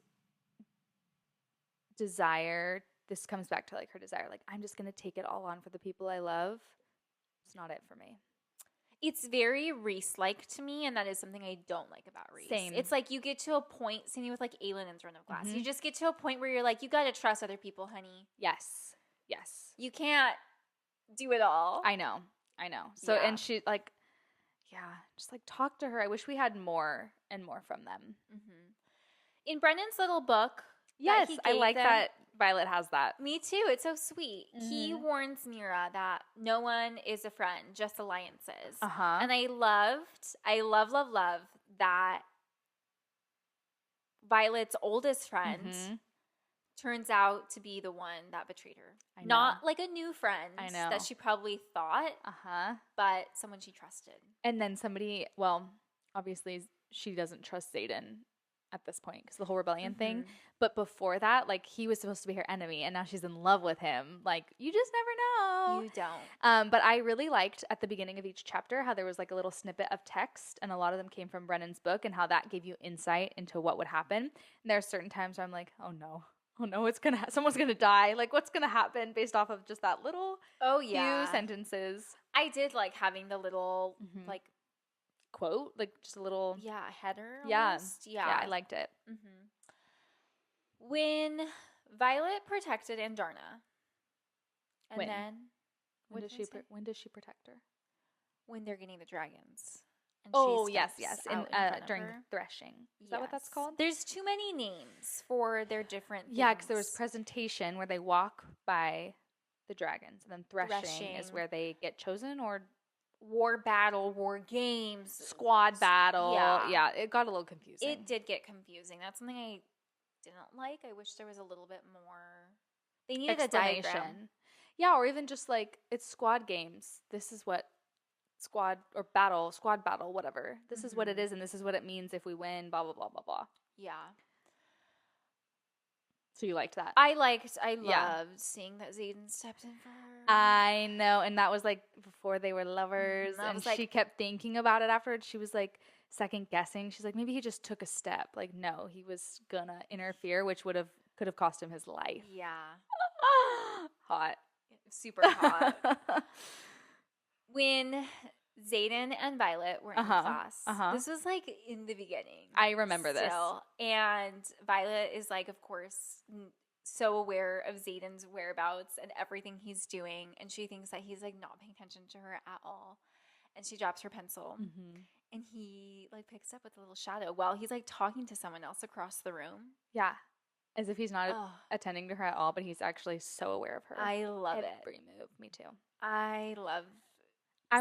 desire, this comes back to like her desire, like I'm just going to take it all on for the people I love. It's not it for me. It's very Reese-like to me, and that is something I don't like about Reese. Same. It's like you get to a point, same with like Aelin in Throne of Glass. You just get to a point where you're like, you got to trust other people, honey. Yes. You can't do it all. I know. So, and she like, just like talk to her. I wish we had more and more from them. Mm-hmm. In Brennan's little book. Yes, that he I gave like them, that Violet has that. Me too. It's so sweet. He warns Mira that no one is a friend, just alliances. Uh-huh. And I love that Violet's oldest friend turns out to be the one that betrayed her. I know. Not like a new friend I know. that she probably thought, but someone she trusted. And then somebody, well, obviously she doesn't trust Xaden at this point because the whole rebellion thing. But before that, like, he was supposed to be her enemy and now she's in love with him. Like, you just never know. You don't. But I really liked at the beginning of each chapter how there was like a little snippet of text, and a lot of them came from Brennan's book, and how that gave you insight into what would happen. And there are certain times where I'm like, oh no, it's gonna someone's gonna die. Like, what's gonna happen based off of just that little few sentences. I did like having the little like quote, like just a little header. Yeah, almost. I liked it. When Violet protected Andarna, and then when does she protect her? When they're getting the dragons. And yes, during her. threshing. Is that what that's called? There's too many names for their different things. Yeah, because there was presentation where they walk by the dragons, and then threshing is where they get chosen, or war battle, war games, squad battle. Yeah, it got a little confusing. It did get confusing. That's something I didn't like. I wish there was a little bit more. They needed a diagram. Yeah, or even just like, it's squad games. This is what squad battle, whatever. This is what it is, and this is what it means if we win, blah, blah, blah, blah, blah. Yeah. So you liked that? I loved seeing that Xaden stepped in for her. I know, and that was like before they were lovers, and she kept thinking about it afterwards. She was like second guessing. She's like, maybe he just took a step. Like, no, he was gonna interfere, which could have cost him his life. Yeah. Hot. Super hot. When Xaden and Violet were in class, this was like in the beginning. I remember this. And Violet is like, of course, so aware of Xaden's whereabouts and everything he's doing. And she thinks that he's like not paying attention to her at all. And she drops her pencil. And he like picks up with a little shadow while he's like talking to someone else across the room. Yeah. As if he's not attending to her at all, but he's actually so aware of her. I love it. Every move. Me too. I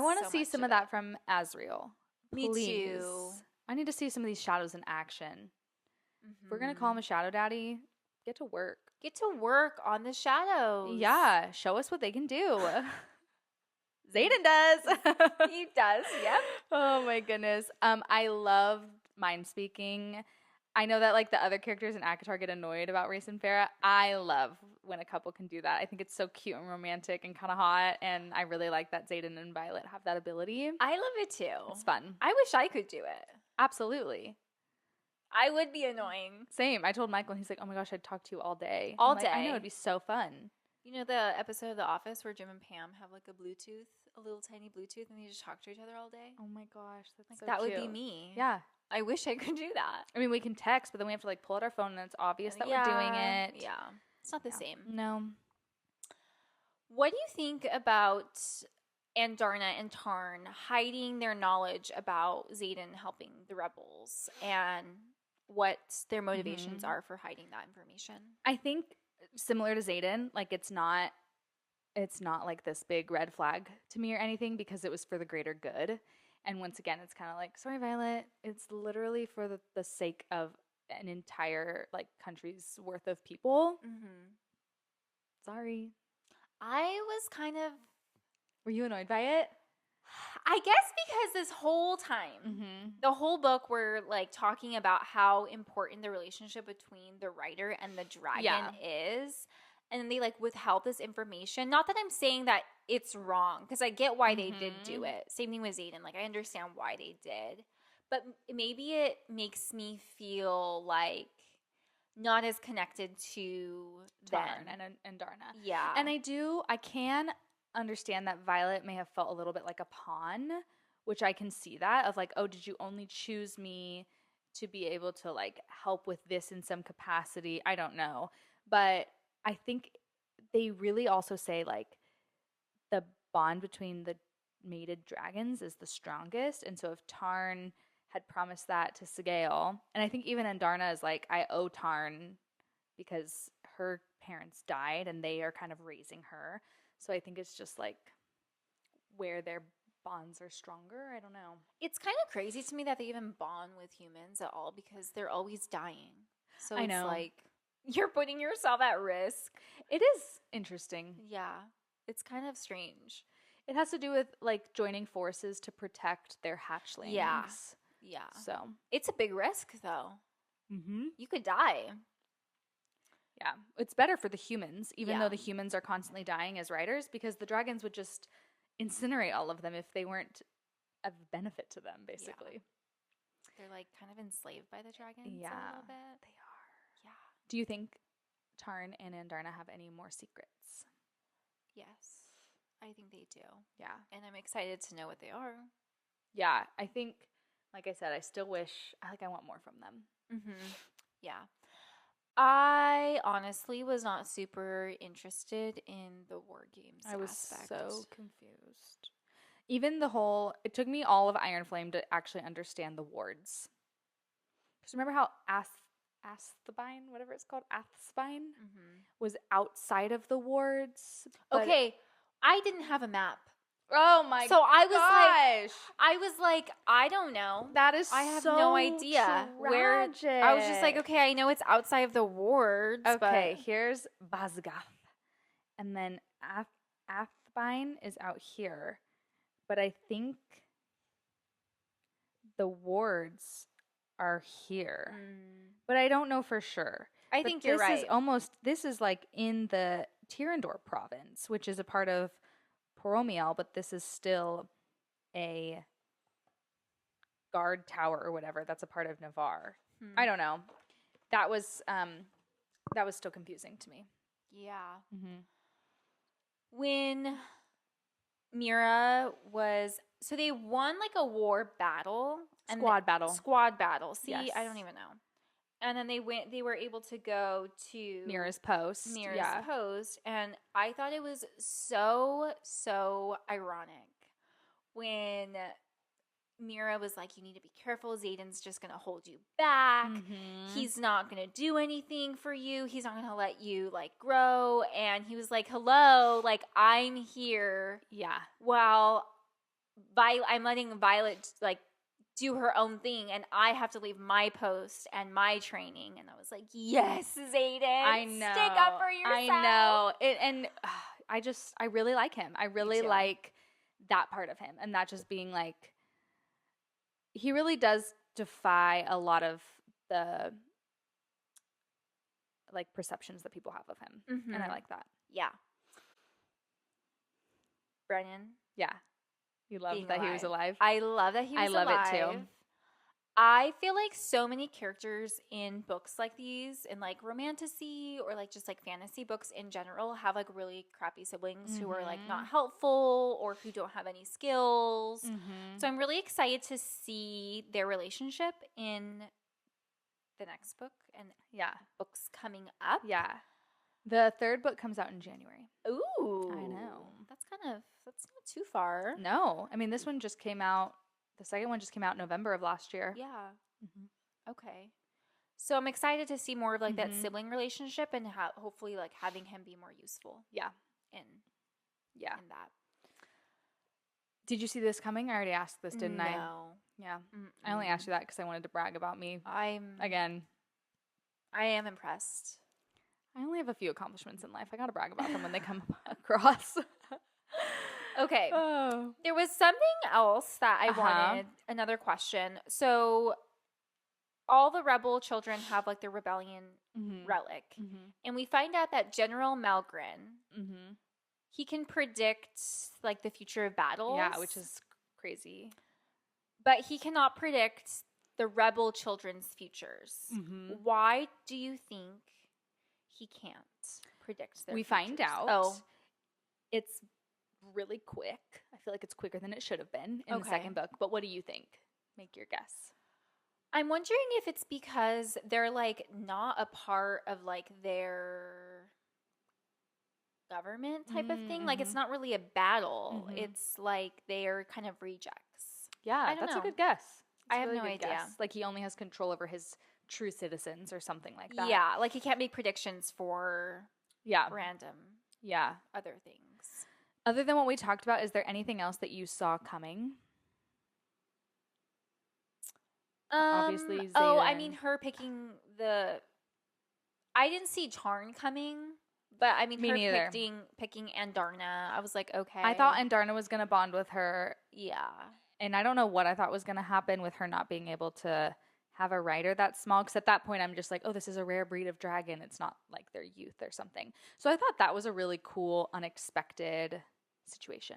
want to see some of that from Azriel. Me too. I need to see some of these shadows in action. If we're going to call him a shadow daddy, get to work. Get to work on the shadows. Yeah. Show us what they can do. Xaden does. He does, yep. Oh my goodness. I love mind speaking. I know that like the other characters in ACOTAR get annoyed about Rhys and Farah. I love when a couple can do that. I think it's so cute and romantic and kind of hot, and I really like that Xaden and Violet have that ability. I love it too. It's fun. I wish I could do it. Absolutely. I would be annoying. Same. I told Michael, and he's like, oh my gosh, I'd talk to you all day. All day. I know, it'd be so fun. You know the episode of The Office where Jim and Pam have like a little tiny Bluetooth, and they just talk to each other all day? Oh my gosh, that's like, so that cute. would be me. Yeah. I wish I could do that. I mean, we can text, but then we have to like pull out our phone, and it's obvious that we're doing it. Yeah. It's not the same. No. What do you think about Andarna and Tarn hiding their knowledge about Xaden helping the rebels, and what their motivations are for hiding that information? I think similar to Xaden, like it's not like this big red flag to me or anything, because it was for the greater good. And once again, it's kind of like, sorry, Violet, it's literally for the sake of an entire like country's worth of people. Sorry. I was kind of... Were you annoyed by it? I guess because this whole time, the whole book, we're like talking about how important the relationship between the writer and the dragon is. And they like withheld this information. Not that I'm saying that it's wrong, because I get why they did do it. Same thing with Xaden. Like, I understand why they did. But maybe it makes me feel like not as connected to Tarn them. and Darna. Yeah. And I can understand that Violet may have felt a little bit like a pawn, which I can see that of like, oh, did you only choose me to be able to like help with this in some capacity? I don't know. But I think they really also say like the bond between the mated dragons is the strongest. And so if Tarn had promised that to Sigale. And I think even Andarna is like, I owe Tarn because her parents died and they are kind of raising her. So I think it's just like where their bonds are stronger. I don't know. It's kind of crazy to me that they even bond with humans at all because they're always dying. So I it's know. like you're putting yourself at risk. It is interesting. Yeah. It's kind of strange. It has to do with like joining forces to protect their hatchlings. Yeah. Yeah. So It's a big risk though. mm-hmm. You could die. Yeah, it's better for the humans, even Yeah. though the humans are constantly dying as riders, because the dragons would just incinerate all of them if they weren't of benefit to them, basically. They're like kind of enslaved by the dragons a Yeah, little bit. they are. Yeah. Do you think Tarn and Andarna have any more secrets? Yes. I think they do. Yeah. And I'm excited to know what they are. Yeah, I think, like I said, I still wish, I want more from them. Mm-hmm. Yeah. I honestly was not super interested in the war games I was aspect. so confused. Even it took me all of Iron Flame to actually understand the wards. Because remember how Athspine, whatever it's called, Athspine, was outside of the wards? Okay, I didn't have a map. Oh my So I was gosh. I was like, I don't know. That is I have so no idea where. I was just like, tragic. okay, I know it's outside of the wards. Okay, but here's Basgath. And then Athspine is out here. But I think the wards are here. But I don't know for sure. I think you're right. This is like in the Tirandor province, which is a part of Poromiel, but this is still a guard tower or whatever. That's a part of Navarre. I don't know. That was still confusing to me. Yeah. Mm-hmm. When Mira was, so they won like a war battle. Squad battle. Squad battle. See, Yes. I don't even know. And then they were able to go to Mira's post. post. And I thought it was so ironic when Mira was like, you need to be careful. Xaden's just going to hold you back. He's not going to do anything for you. He's not going to let you like grow. And he was like, hello, like I'm here. Yeah. While I'm letting Violet like do her own thing and I have to leave my post and my training. And I was like, yes, Xaden. I know. Stick up for yourself. I know. I really like him. I really like that part of him. And that just being like, he really does defy a lot of the like perceptions that people have of him. And I like that. Yeah. Brennan. Yeah. You loved that he was alive? I love that he was alive. I love it too. I feel like so many characters in books like these, in like romantasy or like just like fantasy books in general, have like really crappy siblings who are like not helpful or who don't have any skills. So I'm really excited to see their relationship in the next book and books coming up. Yeah. The third book comes out in January. Ooh. I know. That's not too far. No. I mean, this one just came out. The second one just came out in November of last year. Yeah. Okay. So I'm excited to see more of like that sibling relationship and hopefully like having him be more useful. Yeah. In that. Did you see this coming? I already asked this, didn't I? No. Yeah. I only asked you that because I wanted to brag about me. I am impressed. I only have a few accomplishments in life. I got to brag about them when they come across. Okay. Oh. There was something else that I wanted, another question. So all the rebel children have like the rebellion relic. And we find out that General Malgren, he can predict like the future of battles. Yeah, which is crazy. But he cannot predict the rebel children's futures. Why do you think he can't predict their We futures? find out. Oh. It's really quick. I feel like it's quicker than it should have been in the second book. But what do you think? Make your guess. I'm wondering if it's because they're like not a part of like their government type of thing. Like it's not really a battle. It's like they're kind of rejects. Yeah, that's a good guess. I have no idea. Like he only has control over his true citizens or something like that. Yeah, like he can't make predictions for random other things. Other than what we talked about, is there anything else that you saw coming? Obviously, Xaden. Oh, I mean, her picking I didn't see Charn coming, but I mean, Me her neither. picking Andarna. I was like, okay. I thought Andarna was going to bond with her. Yeah. And I don't know what I thought was going to happen with her not being able to have a rider that small. Because at that point, I'm just like, oh, this is a rare breed of dragon. It's not like their youth or something. So I thought that was a really cool, unexpected situation.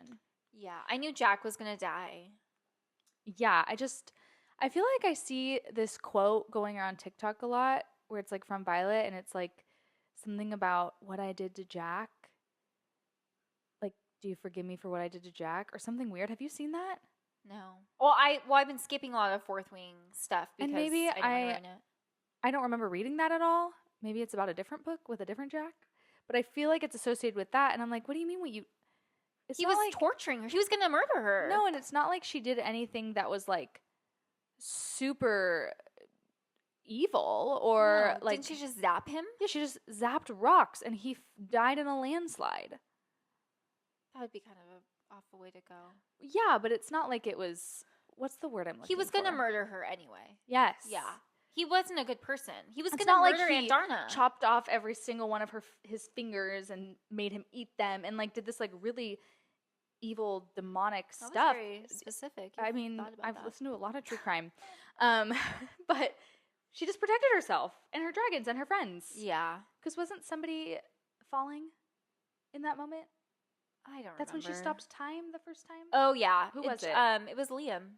Yeah. I knew Jack was going to die. Yeah. I feel like I see this quote going around TikTok a lot where it's like from Violet and it's like something about what I did to Jack. Like, do you forgive me for what I did to Jack or something weird? Have you seen that? No. Well, I've been skipping a lot of Fourth Wing stuff because And maybe I don't want to ruin it. I don't remember reading that at all. Maybe it's about a different book with a different Jack. But I feel like it's associated with that. And I'm like, what do you mean He was torturing her. He was going to murder her. No, and it's not like she did anything that was like super evil or like. Didn't she just zap him? Yeah, she just zapped rocks and he died in a landslide. That would be kind of an awful way to go. Yeah, but it's not like it was. What's the word I'm looking for? He was going to murder her anyway. Yes. Yeah. He wasn't a good person. He was going to not murder like he Andarna. chopped off every single one of his fingers and made him eat them and like did this like really evil demonic That stuff. was very specific. I mean, I've listened to a lot of true crime. But she just protected herself and her dragons and her friends. Yeah. Because wasn't somebody falling in that moment? I don't remember. That's when she stopped time the first time? Oh, yeah. Who was it? It was Liam.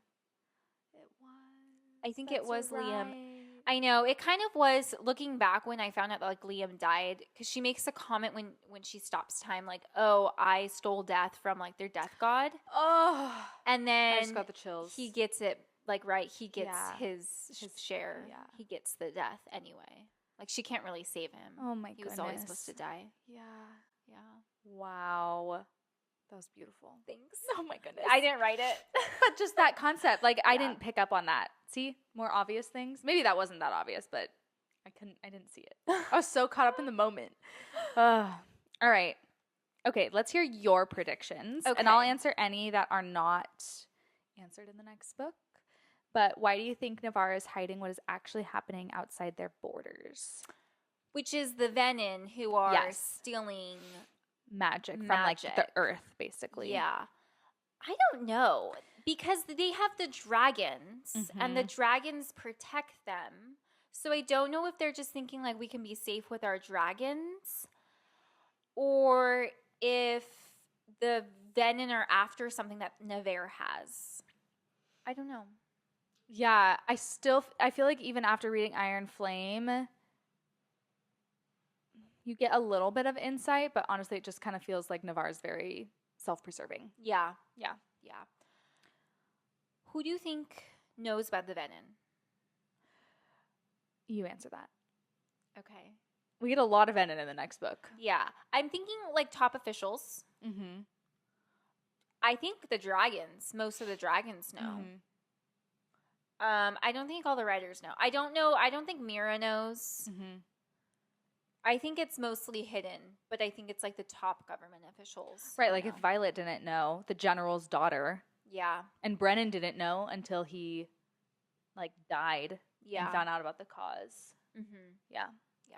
It was. I think it was Liam. right. I know. It kind of was, looking back when I found out that like Liam died, because she makes a comment when she stops time, like, oh, I stole death from like their death god. Oh. And then I just got the chills. he gets it, like, right, he gets Yeah. his share. Yeah. He gets the death anyway. Like, she can't really save him. Oh my He was always supposed to die. Yeah. Yeah. Wow. That was beautiful. Thanks. Oh my goodness. I didn't write it. But just that concept, like I didn't pick up on that. See, more obvious things. Maybe that wasn't that obvious, but I didn't see it. I was so caught up in the moment. All right. Okay, let's hear your predictions. Okay. And I'll answer any that are not answered in the next book. But why do you think Navarre is hiding what is actually happening outside their borders? Which is the Venin who are stealing Magic from like the earth, basically. Yeah. I don't know, because they have the dragons and the dragons protect them. So I don't know if they're just thinking like we can be safe with our dragons, or if the Venin are after something that Navarre has. I don't know. Yeah, I feel like even after reading Iron Flame, you get a little bit of insight, but honestly, it just kind of feels like Navarre's very self-preserving. Yeah. Yeah. Yeah. Who do you think knows about the Venin? You answer that. Okay. We get a lot of Venin in the next book. Yeah. I'm thinking like top officials. Mm-hmm. I think the dragons, most of the dragons know. Mm-hmm. I don't think all the writers know. I don't know. I don't think Mira knows. Mm-hmm. I think it's mostly hidden, but I think it's like the top government officials. Right, like if Violet didn't know, the general's daughter. Yeah. And Brennan didn't know until he like died Yeah. and found out about the cause. Mm-hmm. Yeah. Yeah.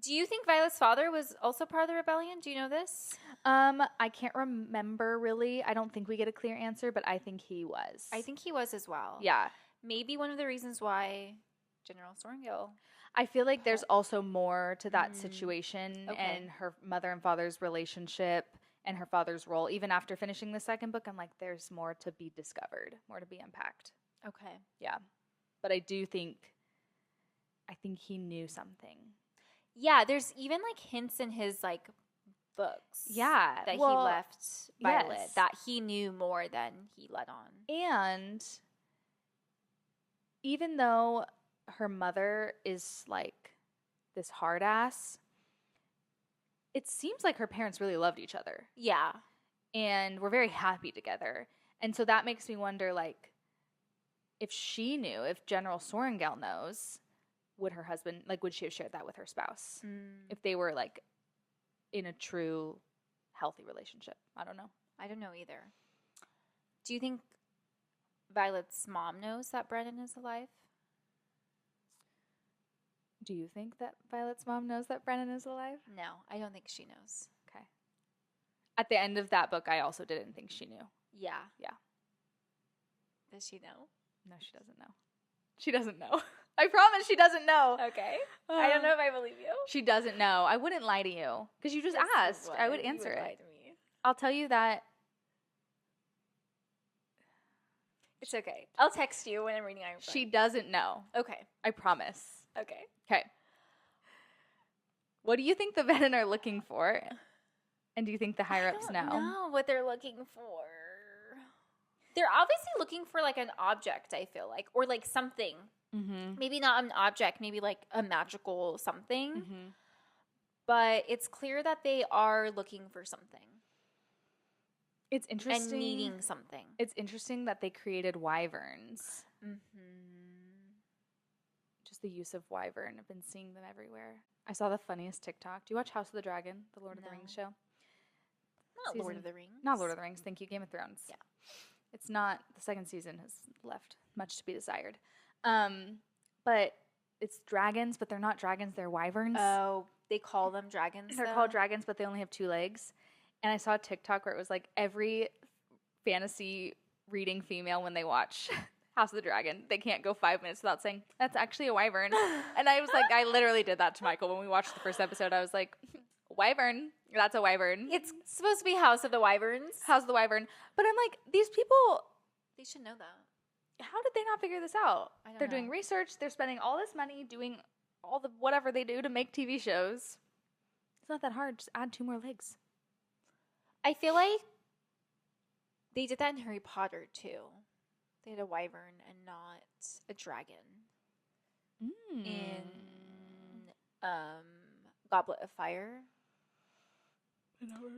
Do you think Violet's father was also part of the rebellion? Do you know this? I can't remember really. I don't think we get a clear answer, but I think he was. I think he was as well. Yeah. Maybe one of the reasons why General Stormgill. I feel like there's also more to that situation and her mother and father's relationship and her father's role. Even after finishing the second book, I'm like, there's more to be discovered, more to be unpacked. Okay. Yeah. But I think he knew something. Yeah, there's even like hints in his like books. Yeah. That he left Violet. Yes. That he knew more than he let on. And even though her mother is like this hard ass, it seems like her parents really loved each other. Yeah. And were very happy together. And so that makes me wonder, like, if she knew, if General Sorrengail knows, would her husband, like, would she have shared that with her spouse? If they were, like, in a true healthy relationship. I don't know. I don't know either. Do you think Violet's mom knows that Brennan is alive? Do you think that Violet's mom knows that Brennan is alive? No, I don't think she knows. Okay. At the end of that book, I also didn't think she knew. Yeah. Yeah. Does she know? No, she doesn't know. She doesn't know. I promise she doesn't know. Okay. I don't know if I believe you. She doesn't know. I wouldn't lie to you because you just asked. I would answer it. Lie to me. I'll tell you that. It's okay. I'll text you when I'm reading Iron Flame. She doesn't know. Okay. I promise. Okay. Okay. What do you think the Venom are looking for? And do you think the higher-ups know? I don't know what they're looking for. They're obviously looking for, like, an object, I feel like. Or, like, something. Mm-hmm. Maybe not an object. Maybe, like, a magical something. Mm-hmm. But it's clear that they are looking for something. It's interesting. And needing something. It's interesting that they created wyverns. Mm-hmm. Just the use of wyvern. I've been seeing them everywhere. I saw the funniest TikTok. Do you watch House of the Dragon, the Lord of the Rings show? Not Lord of the Rings. Not Lord of the Rings. Thank you. Game of Thrones. Yeah. It's not. The second season has left much to be desired. But it's dragons, but they're not dragons. They're wyverns. Oh, they call them dragons. They're called dragons, but they only have 2 legs. And I saw a TikTok where it was like every fantasy reading female when they watch House of the Dragon, they can't go 5 minutes without saying, that's actually a wyvern. And I was like, I literally did that to Michael when we watched the first episode. I was like, wyvern. That's a wyvern. It's supposed to be House of the Wyverns. House of the Wyvern. But I'm like, these people, They should know that. how did they not figure this out? I don't They're know. doing research. They're spending all this money doing all the whatever they do to make TV shows. It's not that hard. Just add 2 more legs. I feel like they did that in Harry Potter, too. They had a wyvern and not a dragon. In Goblet of Fire.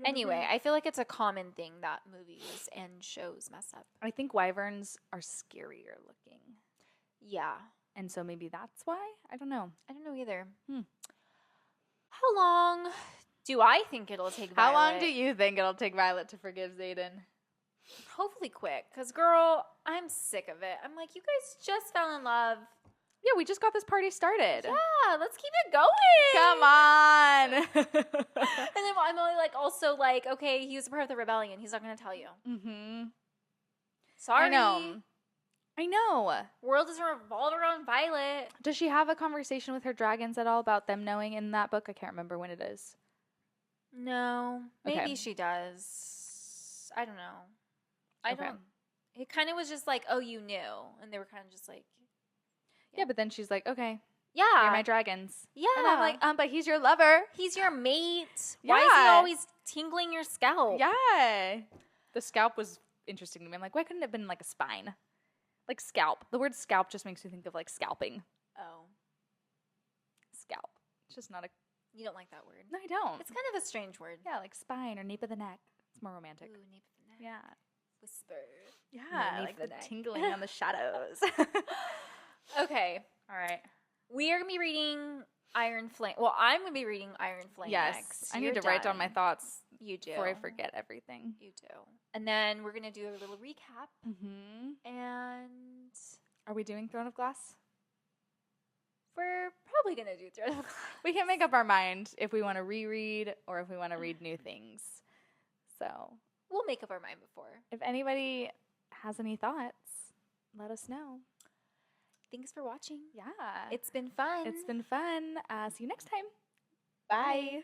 Anyway, I feel like it's a common thing that movies and shows mess up. I think wyverns are scarier looking. Yeah. And so maybe that's why? I don't know. I don't know either. How long do I think it'll take Violet? How long do you think it'll take Violet to forgive Xaden? Hopefully quick. Because, girl, I'm sick of it. I'm like, you guys just fell in love. Yeah, we just got this party started. Yeah, let's keep it going. Come on. And then I'm only like, also like, okay, he was a part of the rebellion. He's not going to tell you. Mm-hmm. Sorry. I know. World doesn't revolve around Violet. Does she have a conversation with her dragons at all about them knowing in that book? I can't remember when it is. No. Maybe Okay. she does. I don't know. Okay. It kind of was just like, oh, you knew. And they were kind of just like. Yeah, but then she's like, okay, Yeah. you're my dragons. Yeah. And I'm like, but he's your lover. He's your mate. Why is Yeah. he always tingling your scalp? Yeah. The scalp was interesting to me. I'm like, why couldn't it have been like a spine? Like scalp. The word scalp just makes me think of like scalping. Oh. Scalp. It's just not a... You don't like that word. No, I don't. It's kind of a strange word. Yeah, like spine or nape of the neck. It's more romantic. Ooh, nape of the neck. Yeah. Whisper. Yeah, nape like of the the neck. tingling on the shadows. Okay. All right. We are going to be reading Iron Flame. Well, I'm going to be reading Iron Flame Yes. next. I You're need to write down done. my thoughts You do. before I forget everything. You do. And then we're going to do a little recap. Mm-hmm. And Are we doing Throne of Glass? we're probably going to do Throne of Glass. We can't make up our mind if we want to reread or if we want to read new things. So We'll make up our mind before. if anybody has any thoughts, let us know. Thanks for watching. Yeah. It's been fun. It's been fun. See you next time. Bye. Bye.